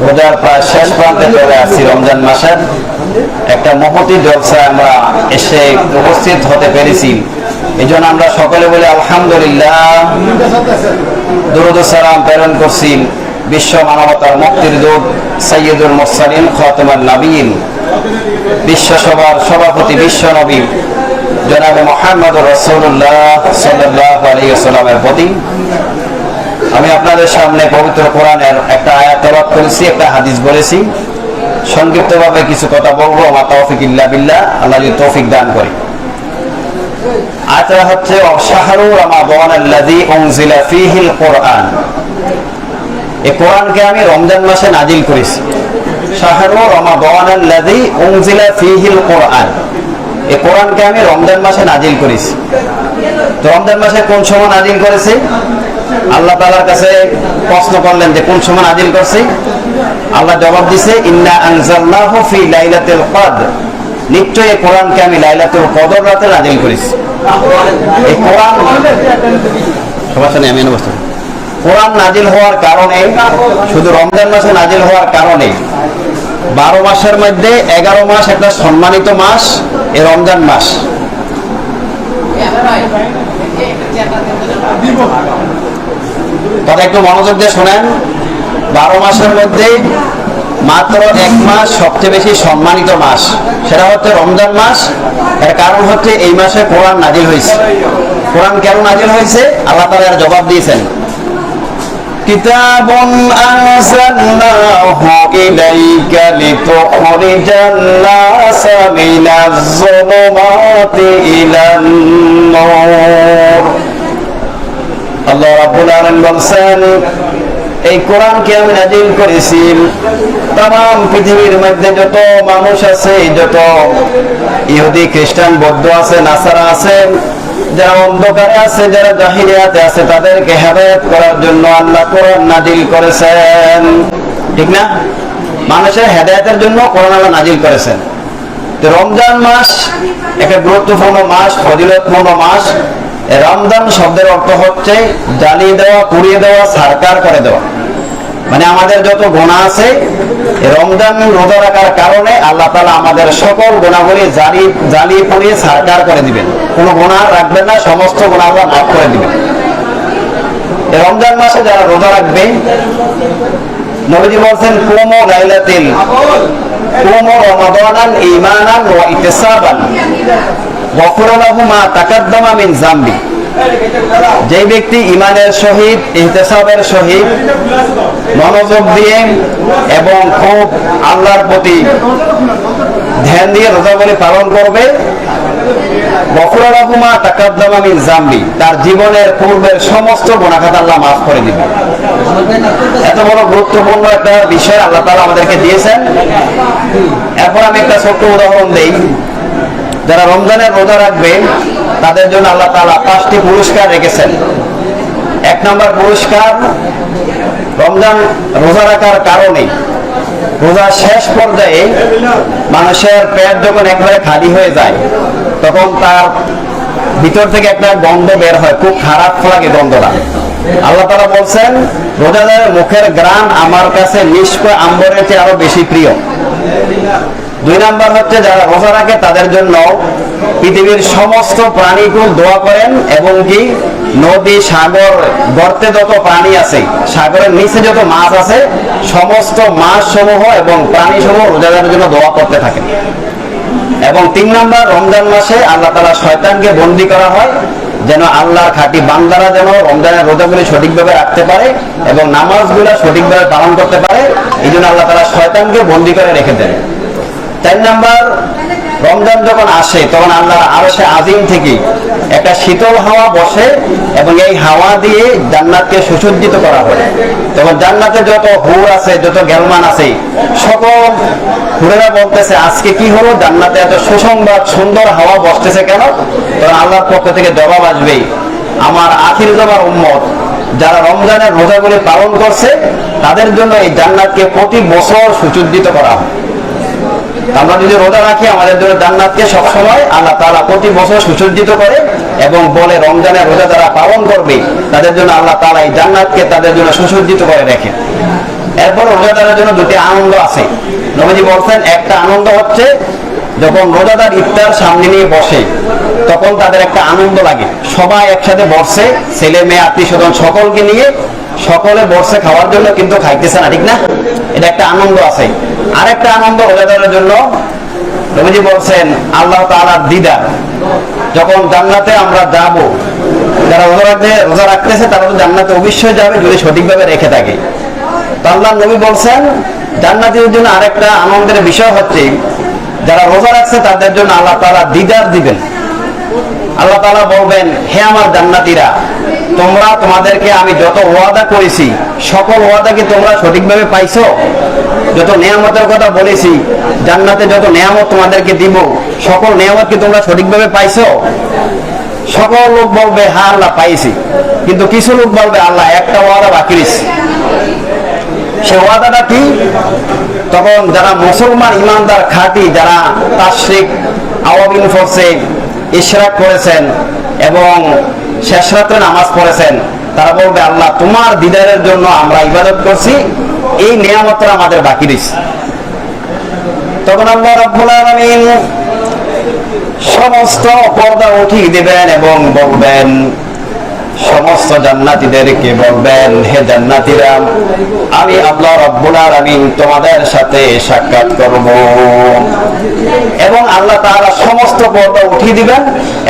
রোজার প্রায় শেষ প্রান্তে চলে আসছি। রমজান মাসের একটা মহতী জলসায় আমরা এসে উপস্থিত হতে পেরেছি। এই জন্য আমরা সকলে বলে আলহামদুলিল্লাহ। দুরূদ ও সালাম প্রেরণ করছি বিশ্ব মানবতার মুক্তির দূত সাইয়্যিদুল মুরসালিন খাতামুন নবীন বিশ্ব সভার সভাপতি বিশ্ব নবী জনাবে মুহাম্মদুর রাসূলুল্লাহ সাল্লাল্লাহু আলাইহি ওয়াসাল্লামের প্রতি। আমি আপনাদের সামনে পবিত্র কোরআনের একটা আয়াত তেলাওয়াত করেছি, একটা হাদিস বলেছি। সংক্ষিপ্তভাবে কিছু কথা বলবো। আমার তৌফিক ইল্লা বিল্লাহ, আল্লাহ যদি তৌফিক দান করে। আয়াতটা হচ্ছে শাহরু রমাদান আল্লাযী উনজিলা ফীহিল কুরআন। এই কোরআনকে আমি রমজান মাসে নাজিল করেছি। শাহরু রমাদান আল্লাযী উনজিলা ফীহিল কুরআন, এই কোরআনকে আমি রমজান মাসে নাজিল করেছি। তো রমজান মাসে কোন সময় নাজিল করেছি? আল্লাহ তাআলার কাছে প্রশ্ন করলেন যে কোন সময় নাজিল করছি? আল্লাহ জবাব দিয়েছে ইন্না আনজালনাহু ফি লাইলাতুল কদর, নিশ্চয়ই এই কোরআনকে আমি লাইলাতুল কদর রাতে নাজিল করেছি। এই কোরআন সমস্যা নেই, আমি অবস্থা কোরআন নাজিল হওয়ার কারণে, শুধু রমজান মাসে নাজিল হওয়ার কারণে 12 মাসের মধ্যে 11 মাস একটা সম্মানিত মাস এই রমজান মাস। তবে একটু মনোযোগ দিয়ে শোনেন, 12 মাসের মধ্যে মাত্র 1 মাস সবচেয়ে বেশি সম্মানিত মাস, সেটা হচ্ছে রমজান মাস। এর কারণ হচ্ছে এই মাসে কোরআন নাজিল হয়েছে। কোরআন কেন নাজিল হয়েছে আল্লাহ তাআলা এর জবাব দিয়েছেন। কিতাবুন আনজালনাহু ইলাইকা লিতুখরিজান নাসা মিনাজ যুলুমাতি ইলান নূর। আল্লাহ রাব্বুল আলামিন বলেন এই কোরআনকে আমি নাজিল করেছি तमाम পৃথিবীর মধ্যে যত মানুষ আছে, যত ইহুদি খ্রিস্টান বৌদ্ধ আছে নাসারা আছে, যারা অন্ধকারে আছে, যারা জাহিলিয়াতে আছে, তাদেরকে হেদায়েত করার জন্য আল্লাহ কোরআন নাজিল করেছেন। ঠিক না? মানুষের হেদায়েতের জন্য কোরআন আল্লাহ নাজিল করেছেন। তো রমজান মাস একটা গুরুত্বপূর্ণ মাস, ফজিলতপূর্ণ মাস। রমজান শব্দের অর্থ হচ্ছে জ্বালিয়ে দেওয়া, পুড়িয়ে দেওয়া, সারকার করে দেওয়া। মানে আমাদের যত গুনাহ আছে রমজান রোজা রাখার কারণে আল্লাহ তাআলা আমাদের সকল গুনাহগুলি জ্বালিয়ে পুড়িয়ে সারকার করে দিবেন। কোনো গুনাহ রাখবেন না, সমস্ত গুনাহ আল্লাহ মাফ করে দিবেন। রমজান মাসে যারা রোজা রাখবে নবীজি বলছেন কুমু লাইলাতিল কুমু রমাদানান ঈমানান ওয়া ইহতিসাবান গফরা লাহু মা তাকাদ্দামা মিন যামবি। যে ব্যক্তি ঈমানের সহিত ইহতিসাবের সহিত মনোযোগ দিয়ে এবং খুব আল্লাহর প্রতি ধ্যান দিয়ে রোজাগুলি পালন করবে, গফরা লাহু মা তাকাদ্দামা মিন যামবি, তার জীবনের পূর্বের সমস্ত গুনাহ খাতা আল্লাহ মাফ করে দিবেন। এত বড় গুরুত্বপূর্ণ একটা বিষয় আল্লাহ তাআলা আমাদেরকে দিয়েছেন। এরপর আমি একটা ছোট্ট উদাহরণ দেই। যারা রমজানের রোজা রাখবে তাদের জন্য আল্লাহ তাআলা 5টি পুরস্কার রেখেছেন। 1 নম্বর পুরস্কার, রমজান রোজা রাখার কারণে রোজা শেষ পর্যায়ে মানুষের পেট যখন একবারে খালি হয়ে যায় তখন তার ভিতর থেকে একটা গন্ধ বের হয়, খুব খারাপ লাগে গন্ধটা। আল্লাহ তাআলা বলছেন রোজাদারের মুখের ঘ্রাণ আমার কাছে মিষ্ক আম্বরের চেয়ে আরো বেশি প্রিয়। 2 নম্বর হচ্ছে যারা রোজা রাখে তাদের জন্য পৃথিবীর সমস্ত প্রাণীগুলো দোয়া করেন এবং কি নদী সাগর গর্তে যত প্রাণী আছে, সাগরের নিচে যত মাছ আছে, সমস্ত মাছ সমূহ এবং প্রাণী সমূহ রোজাদারের জন্য দোয়া করতে থাকেন। এবং 3 নম্বর, রমজান মাসে আল্লাহ তাআলা শয়তানকে বন্দী করা হয় যেন আল্লাহর খাঁটি বান্দারা যেন রমজানের রোজাগুলি সঠিকভাবে রাখতে পারে এবং নামাজগুলো সঠিকভাবে পালন করতে পারে। এই জন্য আল্লাহ তাআলা শয়তানকে বন্দী করে রেখে দেন। 4 নম্বর, রমজান যখন আসে তখন আল্লাহর আরশে আজিম থেকে একটা শীতল হাওয়া বসে এবং এই হাওয়া দিয়ে জান্নাতকে সুসজ্জিত করা হয়। তখন জান্নাতে যত হুর আছে, যত গেলমান আছে, সকল হুরেরা বলতেছে আজকে কি হলো, জান্নাতে এত সুসংবাদ সুন্দর হাওয়া বসতেছে কেন? তখন আল্লাহর পক্ষ থেকে জবাব আসবে, আমার আখির জামার উম্মত যারা রমজানের রোজাগুলি পালন করছে তাদের জন্য এই জান্নাতকে প্রতি বছর সুসজ্জিত করা হয়। আমরা যদি রোজা রাখি আমাদের জন্য জান্নাতকে সবসময় আল্লাহ তাআলা প্রতি বছর সুসজ্জিত করে এবং বলে রমজানের রোজা যারা পালন করবে তাদের জন্য আল্লাহ তাআলা এই জান্নাতকে তাদের জন্য সুসজ্জিত করে রাখে। এরপর রোজাদারের জন্য 2টি আনন্দ আছে। নবীজি বলছেন একটা আনন্দ হচ্ছে যখন রোজাদার ইফতার সামনে নিয়ে বসে তখন তাদের একটা আনন্দ লাগে, সবাই একসাথে বসে, ছেলে মেয়ে আত্মীয় স্বজন সকলকে নিয়ে সকলে বসে খাওয়ার জন্য কিন্তু খাইতেছে না, ঠিক না? এটা একটা আনন্দ আছে। আরেকটা আনন্দ রোজাদারের জন্য নবীজি বলছেন আল্লাহ তাআলার দিদার। যখন জান্নাতে আমরা যাব, যারা রোজা রাখতেছে তারা তো জান্নাতে অবশ্যই যাবে যদি সঠিকভাবে রেখে থাকে। তো আল্লাহ নবী বলছেন জান্নাতীদের জন্য আরেকটা আনন্দের বিষয় হচ্ছে যারা রোজা রাখছে তাদের জন্য আল্লাহ তাআলা দিদার দিবেন। আল্লাহ তাআলা বলবেন, হে আমার জান্নাতীরা, তোমরা তোমাদেরকে আমি যত ওয়াদা করেছি সকল ওয়াদা কি তোমরা সঠিকভাবে পাইছো? যত নিয়ামতের কথা বলেছি, জান্নাতে যত নিয়ামত তোমাদেরকে দিব, সকল নিয়ামত কি তোমরা সঠিকভাবে পাইছো? সকল লোক বলবে হ্যাঁ আল্লাহ পাইছি, কিন্তু কিছু লোক বলবে আল্লাহ একটা ওয়াদা বাকি রয়েছে। সে ওয়াদাটা কি? তখন যারা মুসলমান ইমানদার খাঁটি, যারা তাশরিক আওয়াবিন ফরসে ইশরাক করেছেন এবং শেষ রাত্রে নামাজ পড়েছেন, তারা বলবে আল্লাহ তোমার দিদারের জন্য আমরা ইবাদত করছি, এই নিয়ামতটা আমাদের বাকি রয়েছে। তখন আল্লাহ রাব্বুল আলামিন সমস্ত পর্দা উঠিয়ে দেবেন এবং বলবেন, সমস্ত জান্নাতীদেরকে বলবেন, হে জান্নাতীরা, আমি আল্লাহ রাব্বুল আলামিন তোমাদের সাথে সাক্ষাৎ করব। এবং আল্লাহ তাআলা সমস্ত পর্দা উঠিয়ে দিবেন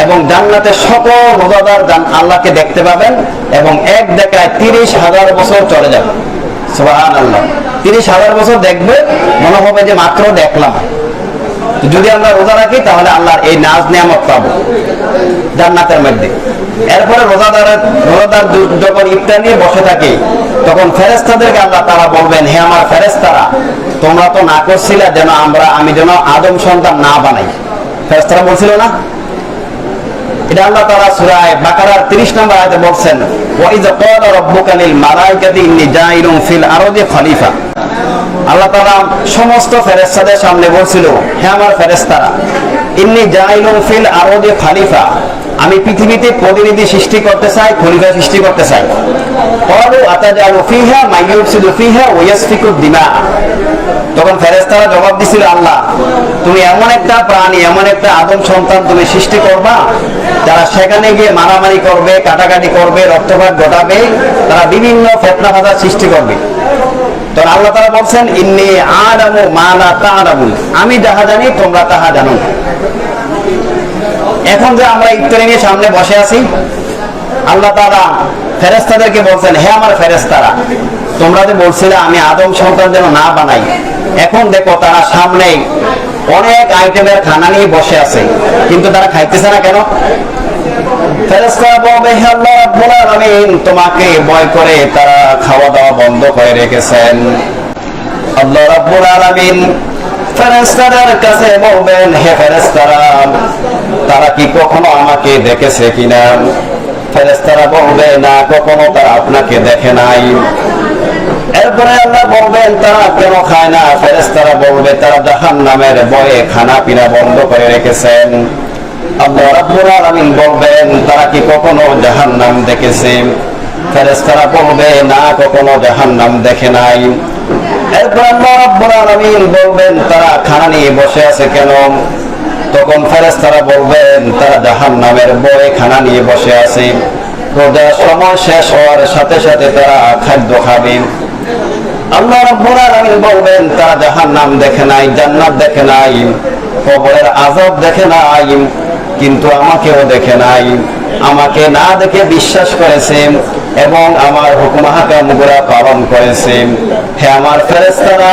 এবং জান্নাতের সকল রোজাদার আল্লাহকে দেখতে পাবেন এবং এক দেখায় 30,000 বছর চলে যাবে। সুবহানাল্লাহ, 30,000 বছর দেখবে, মনে হবে যে মাত্র দেখলাম। যদি আমরা রোজা রাখি তাহলে আল্লাহর এই নাজ নিয়ামত পাবো জান্নাতের মধ্যে। এরপরে রোজাদার যখন ইফতার নিয়ে বসে থাকে তখন ফেরেশতাদেরকে আল্লাহ তাআলা বলবেন, হে আমার ফেরেশতারা, তোমরা তো না করছিলে যেন আমি যেন আদম সন্তান না বানাই। ফেরেশতারা বলছিল না? এটা আল্লাহ তাআলা সূরা বাকারার 30 নম্বর আয়াতে বলছেন, ওয়া ইয ক্বালা রাব্বুকা লিল মালাইকাতি ইন্নী জাইলুন ফিল আরদি খলিফা। আল্লাহ তাআলা সমস্ত ফেরেশতাদের সামনে বলছিল, হে আমার ফেরেশতারা, ইন্নী জাইলুন ফিল আরদি খলিফা, আমি পৃথিবীতে প্রতিনিধি সৃষ্টি করতে চাই, খলিফা সৃষ্টি করতে চাই। ক্বালু আতাজালু ফিহা মান ইউফসিদু ফিহা ওয়া ইয়াসফিকু দিমা। তখন ফেরেশতারা জবাব দিছিল, আল্লাহ তুমি এমন একটা প্রাণী, এমন একটা আদম সন্তান তুমি সৃষ্টি করবা যারা সেখানে গিয়ে মারামারি করবে, কাটাকাটি করবে, রক্তপাত ঘটাবে, তারা বিভিন্ন ফিতনা ফাসাদ সৃষ্টি করবে। তখন আল্লাহ তাআলা বলছেন ইন্নী আ'লামু মা লা তা'লামুন, আমি যাহা জানি তোমরা তাহা জানো না। এখন যে আমরা ইফতারি নিয়ে সামনে বসে আছি, আল্লাহ তাআলা ফেরেশতাদেরকে বলছেন, হে আমার ফেরেশতারা, তোমরা যে বলছিলে আমি আদম সন্তান যেন না বানাই, এখন দেখো তারা সামনে অনেক আইটেমের খানা নিয়ে বসে আছে, কিন্তু তারা খাইতেছে না কেন? ফেরেশতারা বলবে, হে আল্লাহ রাব্বুল আলামিন, তোমাকে ভয় করে তারা খাওয়া দাওয়া বন্ধ করে রেখেছেন। আল্লাহ রাব্বুল আলামিন ফেরেশতাদের কাছে বলবেন, হে ফেরেশতারা, তারা কি কখনো আমাকে দেখেছে কিনা? ফেরেশতারা বলবে, না, কখনো তারা আপনাকে দেখে নাই। এরপরে আল্লাহ বলবেন, তারা কেন খায় না? ফেরেশতারা বলবে, তারা জাহান্নামের ভয়ে খানা পিনা বন্ধ করে রেখেছেন। আল্লাহ রাব্বুল আলামিন বলবেন, তারা কি কখনো জাহান্নাম দেখেছে? ফেরেশতারা বলবে, না, কখনো জাহান্নাম দেখে নাই। এরপর আল্লাহ রাব্বুল আলামিন বলবেন, তারা খানা নিয়ে বসে আছে কেন? তখন ফেরেশতারা বলবেন, তারা জাহান্নামের ভয়ে খানা নিয়ে বসে আছে। রোজার সময় শেষ হওয়ার সাথে সাথে তারা খাদ্য খাবে। আল্লাহ রাব্বুল আলামিন বলবেন, তারা জাহান্নাম দেখে নাই, জান্নাত দেখে নাই, কবরের আযাব দেখে নাই, কিন্তু আমাকেও দেখে নাই। আমাকে না দেখে বিশ্বাস করেছে এবং আমার হুকুম আহকামগুলো পালন করেছে। হে আমার ফেরেশতারা,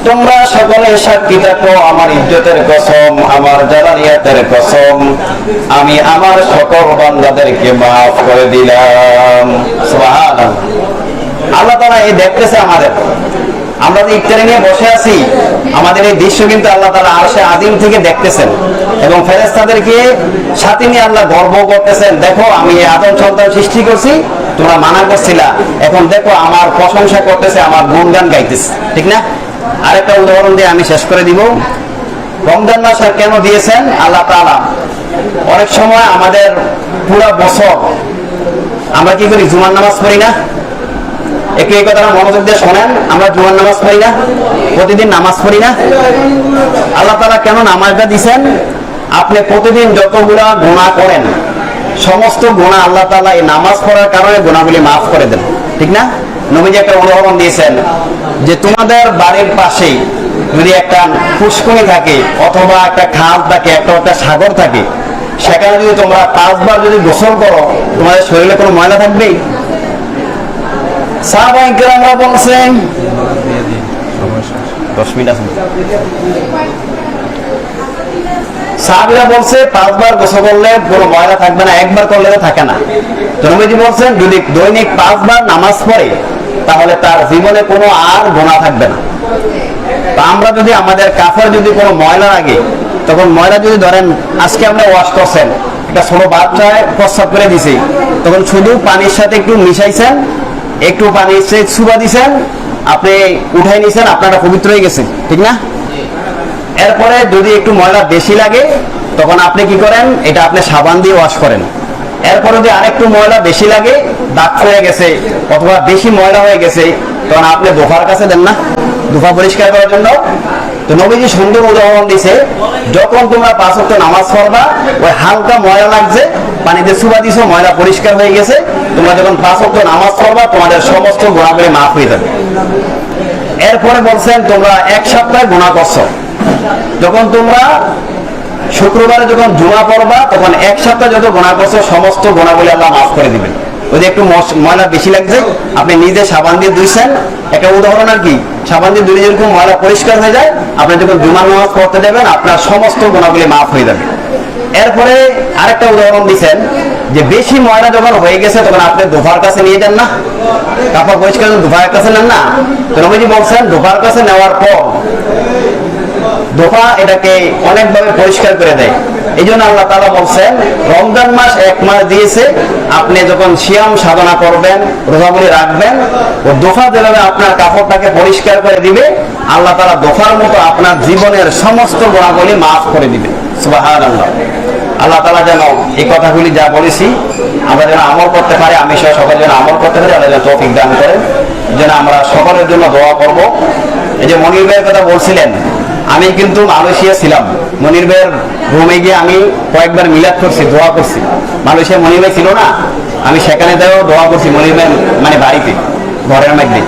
তোমরা সকলে সাক্ষী থাকো, আমার ইজ্জতের কসম, আমার জালালিয়াতের কসম, আমি আমার সকল বান্দাদেরকে মাফ করে দিলাম। সুবহানাল্লাহ। আল্লাহ তাআলা এই দেখতেছে আমাদের, আমরা যে ইফতারি নিয়ে বসে আছি, আমাদের এই দৃশ্য কিন্তু আল্লাহ তাআলা আরশে আজিম থেকে দেখতেছেন এবং ফেরেশতাদেরকে সাথে নিয়ে আল্লাহ গর্ব করতেছেন, দেখো আমি আদম সন্তান সৃষ্টি করছি, তোমরা মানা করছিলা, এখন দেখো আমার প্রশংসা করতেছে, আমার গুণগান গাইতেছে, ঠিক না? আরেকটা উদাহরণ দিয়ে আমি শেষ করে দিব। রমজান মাস কেন দিয়েছেন আল্লাহ তাআলা? অনেক সময় আমাদের পুরো বছর আমরা কি করি? জুমার নামাজ পড়ি না? একটু এই কথাটা মনোযোগ দিয়ে শোনেন, আমরা জুমার নামাজ পড়ি না? প্রতিদিন নামাজ পড়ি না? আল্লাহ তাআলা কেন নামাজটা দিয়েছেন? আপনি প্রতিদিন যতগুলা গুনাহ করেন, সমস্ত গুনাহ আল্লাহ তাআলা এই নামাজ পড়ার কারণে গুনাহগুলি মাফ করে দেন, ঠিক না? নবীজি একটা উদাহরণ দিয়েছেন যে তোমাদের বাড়ির পাশেই যদি একটা পুষ্করণী থাকে অথবা একটা খাল থাকে, একটা সাগর থাকে, সেখানে যদি তোমরা 5 বার যদি গোসল করো, তোমাদের শরীরে কোনো ময়লা থাকবেই? সাহাবায়ে কেরামরা বলছেন 10 মিনিট আছে, সাহাবীরা বলছে 5 বার গোসল করলে কোনো ময়লা থাকবে না, একবার করলে তো থাকে না। তো নবীজি বলছেন যদি দৈনিক 5 বার নামাজ পড়ে তাহলে তার জীবনে কোনো আর গুনাহ থাকবে না। তো আমরা যদি আমাদের কাপড় যদি কোনো ময়লা লাগে, তখন ময়লা যদি ধরেন আজকে আপনি ওয়াশ করছেন, একটা ছোট বাচ্চায় প্রস্রাব করে দিছে, তখন শুধু পানির সাথে একটু মিশাইছেন, একটু পানির সাথে ছুবা দিছেন, আপনি উঠাই নিছেন, আপনারা পবিত্র হয়ে গেছে, ঠিক না? এরপরে যদি একটু ময়লা বেশি লাগে, তখন আপনি কি করেন? এটা আপনি সাবান দিয়ে ওয়াশ করেন। এরপরে যদি আরেকটু ময়লা বেশি লাগে, দাগ হয়ে গেছে অথবা বেশি ময়লা হয়ে গেছে, তখন আপনি দোফার কাছে দেন না, দোফা পরিষ্কার করার জন্য। তো নবীজি সুন্দর উদাহরণ দিছে, যখন তোমরা 5 ওয়াক্ত নামাজ পড়বা, ওই হালকা ময়লা লাগছে, পানিতে ছুবা দিছো, ময়লা পরিষ্কার হয়ে গেছে, তোমরা যখন 5 ওয়াক্ত নামাজ পড়বা, তোমাদের সমস্ত গুনাহগুলি মাফ হয়ে যাবে। এরপরে বলছেন তোমরা 1 সপ্তাহ গুনাহ করছো, যখন তোমরা শুক্রবারে যখন জুমা পড়বা, তখন 1 সপ্তাহ যত গুনাহ করছো সমস্ত গুনাহগুলি আল্লাহ মাফ করে দিবেন। ওই যে একটু ময়লা বেশি লাগছে, আপনি নিজে সাবান দিয়ে ধুইছেন, একটা উদাহরণ আর কি, সাবান দিয়ে ধুলে যেরকম ময়লা পরিষ্কার হয়ে যায়, আপনি যখন জুমার নামাজ পড়তে যাবেন আপনার সমস্ত গুনাহগুলি মাফ হয়ে যাবে। এরপরে আরেকটা উদাহরণ দিচ্ছেন যে বেশি ময়লা যখন হয়ে গেছে, তখন আপনি দোফার কাছে নিয়ে যান না, কাপড় পরিষ্কার দোফার কাছে নেন না? তো নবীজি বলছেন দোফার কাছে নেওয়ার পর দোফা এটাকে অনেকভাবে পরিষ্কার করে দেয়। এই জন্য আল্লাহ তাআলা বলছেন রমজান মাস 1 মাস দিয়েছে, আপনি যখন সিয়াম সাধনা করবেন, রোজাগুলি রাখবেন, ও দোফা যেভাবে আপনার কাপড়টাকে পরিষ্কার করে দিবে, আল্লাহ তাআলা দোফার মতো আপনার জীবনের সমস্ত গুনাহগুলি মাফ করে দিবে। সুবহানাল্লাহ। আল্লাহ তাআলা যেন এই কথাগুলি যা বলেছি আমরা যেন আমল করতে পারি, আমি সহ সকলে যেন আমল করতে পারি, আল্লাহ যেন তৌফিক দান করেন, যেন আমরা সকলের জন্য দোয়া করব। এই যে মনির ভাইয়ের কথা বলছিলেন, আমি কিন্তু মালয়েশিয়া ছিলাম, মনির ভাইয়ের রুমে গিয়ে আমি কয়েকবার মিলাদ করছি, দোয়া করছি। মালয়েশিয়া মনির ভাই ছিল না, আমি সেখানে যাও দোয়া করছি মনির ভাই, মানে বাড়িতে ঘরের মধ্যে।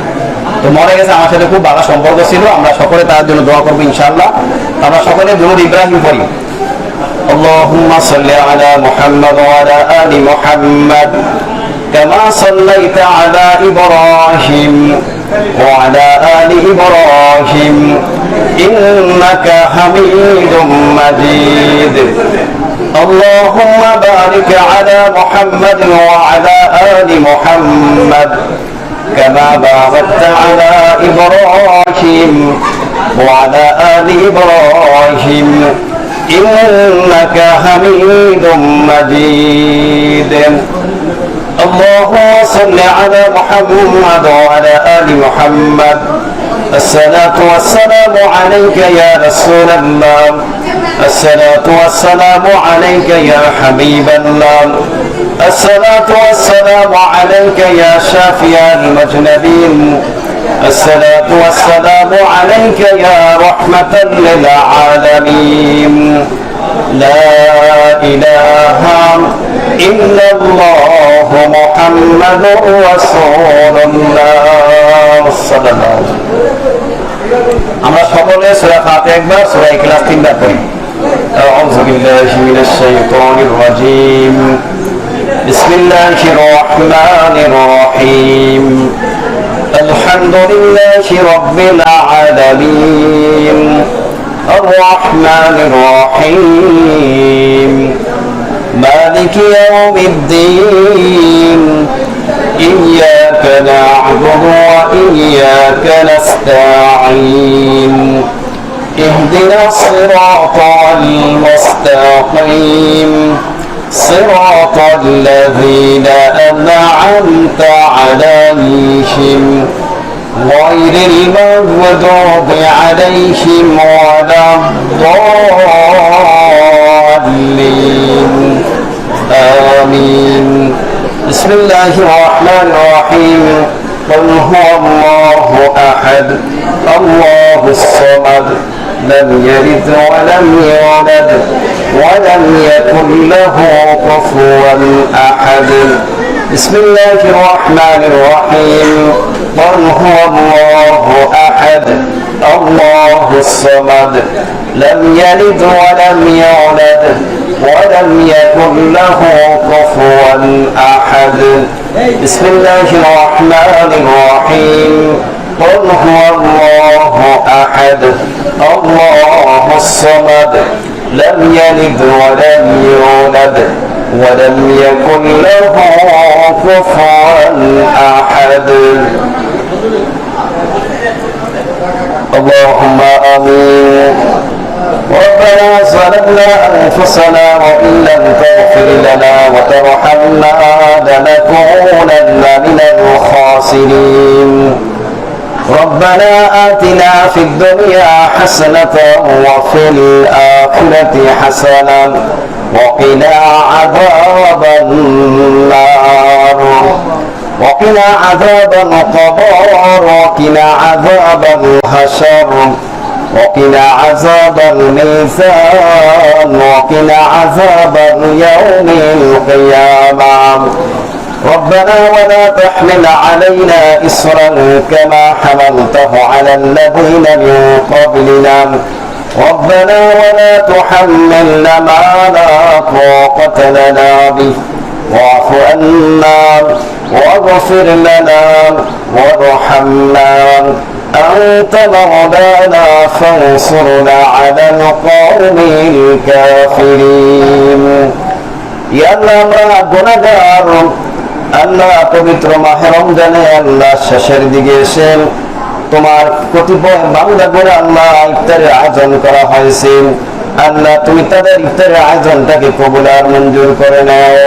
তো মরে গেছে, আমার সাথে খুব ভালো সম্পর্ক ছিল, আমরা সকলে তার জন্য দোয়া করবো ইনশাআল্লাহ। আমরা সকলে দুরূদ ইব্রাহিম পড়ি। اللهم صل على محمد وعلى آل محمد كما صليت على إبراهيم وعلى آل إبراهيم إنك حميد مجيد. اللهم بارك على محمد وعلى آل محمد كما باركت على إبراهيم وعلى آل إبراهيم إنك حميد مجيد. اللهم صل على محمد وعلى آل محمد. الصلاة والسلام عليك يا رسول الله، الصلاة والسلام عليك يا حبيب الله، الصلاة والسلام عليك يا شافي المذنبين، الصلاة والسلام عليك يا رحمة للعالمين. لا إله إلا الله محمد رسول الله صلى الله عليه وسلم. আমরা সকলে সূরা ফাতিহা একবার, সূরা ইখলাস তিনবার পড়ি। আউযু বিল্লাহি মিনাশ শাইতানির রাজীম। বিসমিল্লাহির রহমানির রহিম। আলহামদুলিল্লাহি রাব্বিল আলামিন। আর-রাহমানির রহিম। মালিকি ইয়াউমিদ্দিন। إياك نعبد وإياك نستعين. اهدنا الصراط المستقيم، صراط الذين أنعمت عليهم غير المغضوب عليهم ولا الضالين. آمين. بسم الله الرحمن الرحيم. قل هو الله أحد الله الصمد لم يلد ولم يولد ولم يكن له كفوا أحد. بسم الله الرحمن الرحيم. قل هو الله أحد الله الصمد لم يلد ولم يولد ولم يكن له كفوا أحد. بسم الله الرحمن الرحيم. قل هو الله أحد الله الصمد لم يلد ولم يولد ولم يكن له كفوا أحد. اللهم آمين. ربنا ظلمنا أنفسنا وإن لم تغفر لنا وترحمنا لنكونن من الخاسرين. ربنا آتنا في الدنيا حسنة وفي الآخرة حسنة وقنا عذاب النار وقنا عذاب القبر وقنا عذاب الحشر وقنا عذاب الميزان وقنا عذاب يوم القيامة. ربنا ولا تحمل علينا إصرا كما حملته على الذين من قبلنا. ربنا ولا تحملنا ما لا طاقة لنا به واعف عنا واغفر لنا وارحمنا أنت مولانا فانصرنا على القوم الكافرين. يا الله আমরা গুনাহগার, আল্লাহ পবিত্র মাহে রমজানে আল্লাহ শেষের দিকে এসে তোমার কতিপয় বান্দা করে আল্লাহ ইফতারের আয়োজন করা হয়েছে। আল্লাহ তুমি তাদের ইফতারের আয়োজনটাকে কবুল আর মঞ্জুর করে নাও।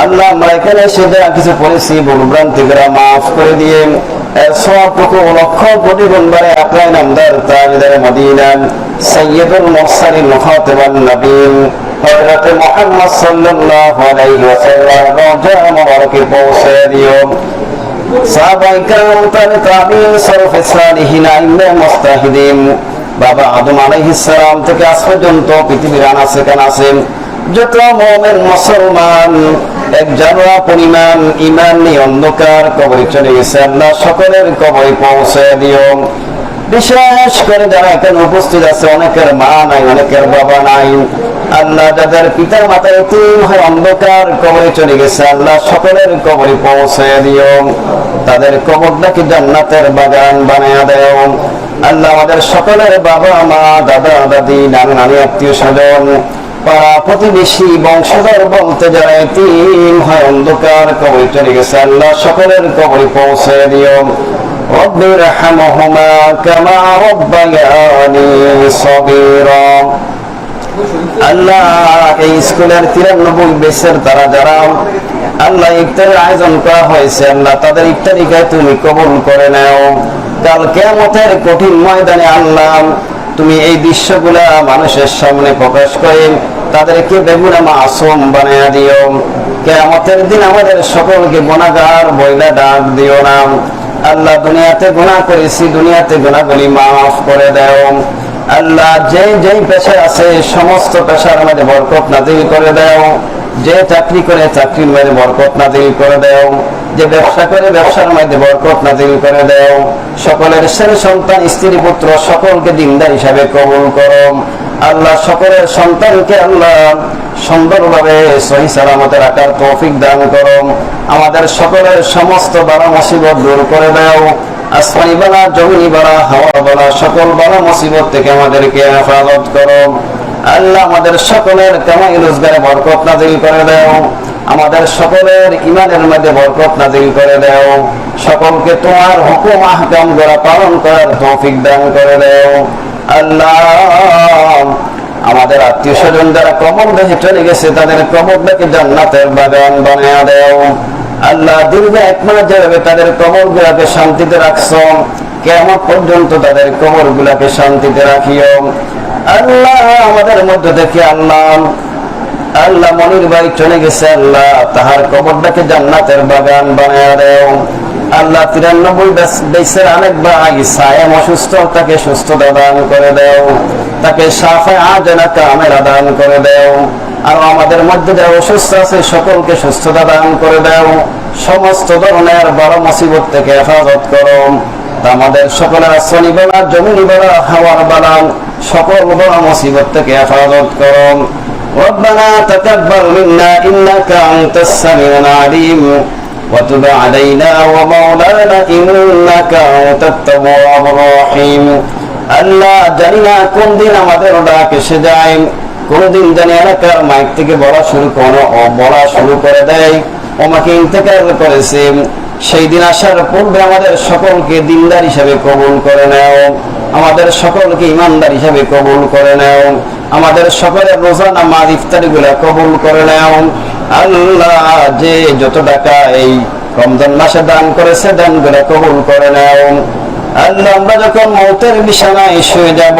আল্লাহ আমরা এখানে এসে যা কিছু পড়েছি ভুলভ্রান্তিগুলো মাফ করে দিয়ে সবটুকু লক্ষ কোটি গুণ বারে আপনার নামদার তাজদার মদিনা সৈয়দুল মুরসালিন খাতিবুন নবীন হযরত মুহাম্মদ সাল্লাল্লাহু আলাইহি ওয়াসাল্লাম রওজা মুবারকে পৌঁছে দিও। সাহাবায়ে কেরাম তাবিঈন সালফে সালিহিন আইম্মে মুস্তাহিদিন বাবা আদম আলাইহিস সালাম থেকে আজ পর্যন্ত পৃথিবীর আনাচে কানাচে যত মুমিন মুসলমান এক জানুয়া পরিমাণ ঈমান নিয়ে অন্ধকার কবরে চলে গেছে, আল্লাহ সকলের কবরে পৌঁছে দিও। বিশেষ করে যারা এখানে উপস্থিত আছে, অনেকের মা নাই, অনেকের বাবা নাই, আল্লাহ যাদের পিতা মাতা এতিম হয়ে অন্ধকার কবরে চলে গেছে, আল্লাহ সকলের কবরে পৌঁছে দিও, তাদের কবরটাকে জান্নাতের বাগান বানায়া দেও। আল্লাহ আমাদের সকলের বাবা মা দাদা দাদি নানা নানি আত্মীয় স্বজন পাড়া প্রতিবেশী বংশধর বলতে যারা এতিম হয় অন্ধকার কবরে চলে গেছে, আল্লাহ সকলের কবরে পৌঁছে দিও। রব্বি রহমহুমা কামা রব্বায়ানি সগীরা। আল্লাহ এই স্কুলের 93 বেসের তারা যারা আল্লাহ ইফতারের আয়োজন করা হয়েছে, আল্লাহ তাদের ইফতারিকে তুমি কবুল করে নাও। কাল কিয়ামতের কঠিন ময়দানে আল্লাহ তুমি এই দৃশ্যগুলা মানুষের সামনে প্রকাশ করে তাদেরকে বেগুনা মাসুম বানায়া দিও। কিয়ামতের দিন আমাদের সকলকে গুনাহগার বইলা ডাক দিও না। আল্লাহ দুনিয়াতে গুনাহ করেছি, দুনিয়াতে গুনাহগুলি মাফ করে দাও। আল্লাহ যেই পেশায় আছে সমস্ত পেশার মধ্যে বরকত নাযিল করে দাও। যে চাকরি করে চাকরির মধ্যে বরকত নাযিল করে দাও। যে ব্যবসা করে ব্যবসার মধ্যে বরকত নাযিল করে দাও। সকলের ছেলে সন্তান স্ত্রী পুত্র সকলকে দিনদার হিসাবে কবুল করো। আল্লাহ সকলের সন্তানকে আল্লাহ সুন্দরভাবে সহি সালামতে রাখার তৌফিক দান করো। আমাদের সকলের সমস্ত বালা মুসিবত দূর করে দাও। আসমানি বালা, জমিনি বালা, হাওয়া বালা, সকল বালা মুসিবত থেকে আমাদেরকে হেফাজত করো। আল্লাহ আমাদের সকলের কামাই রোজগারে বরকত নাযিল করে দাও। আমাদের সকলের ইমানের মধ্যে বরকত নাযিল করে দাও। সকলকে তোমার হুকুম আহকাম দ্বারা পালন করার তৌফিক দান করে দাও। আল্লাহ আমাদের আত্মীয় স্বজন যারা কবর দেখে চলে গেছে তাদের কবরটাকে জান্নাতের বাগান বানিয়ে দাও। আল্লাহ দীর্ঘ 1 মাস যেভাবে তাদের কবর গুলাকে শান্তিতে রাখছো, কিয়ামত পর্যন্ত তাদের কবর গুলাকে শান্তিতে রাখিও। আল্লাহ আমাদের মধ্যে থেকে আল্লাহ মনির ভাই চলে গেছে, আল্লাহ তাহার কবরটাকে জান্নাতের বাগান বানিয়ে দাও। আল্লাহ 93 বেসের অনেক ভাই সায়েম অসুস্থ, তাকে সুস্থতা দান করে দাও। তাকে শাফা আজনা কামেলা দান করে দাও। আর আমাদের মধ্যে যারা অসুস্থ আছে সকলকে সুস্থতা দান করে দাও। সমস্ত ধরনের বড় মুসিবত থেকে হেফাজত করো। আমাদের সকলের আসমানি বালা, জমিনি বালা, হাওয়ার বালা, সকল বড় মুসিবত থেকে হেফাজত করো। ربنا تقبل منا إنك أنت السميع العليم وتب علينا ومولانا إنك أنت التواب الرحيم। আল্লাহ জানি না কোন দিন আমাদের ডাক এসে যায়, কোনদিন জানি এলাকার মাইক থেকে বলা শুরু করে দেয় ওমাকে ইন্তেকাল করেছে। সেই দিন আসার পূর্বে আমাদের সকলকে দিনদার হিসাবে কবুল করে নাও। আমাদের সকলকে ইমানদার হিসাবে কবুল করে নাও। আমাদের সকলের রোজা নামাজ ইফতারি গুলা কবুল করে নাও। আল্লাহ যে যত টাকা এই রমজান মাসে দান করেছে দান গুলা কবুল করে নাও। আল্লাহ আমরা যখন মৌতের বিছানায় শুয়ে যাব,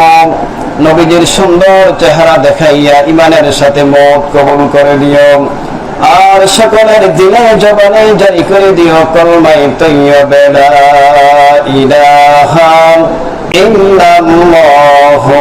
নবীজির সুন্দর চেহারা দেখাইয়া ইমানের সাথে মওত কবুল করে দিও। আর সকলের দিনে জবানে জারি করে দিও কলমায়ে তাইয়্যিবা লা ইলাহা ইল্লাল্লাহু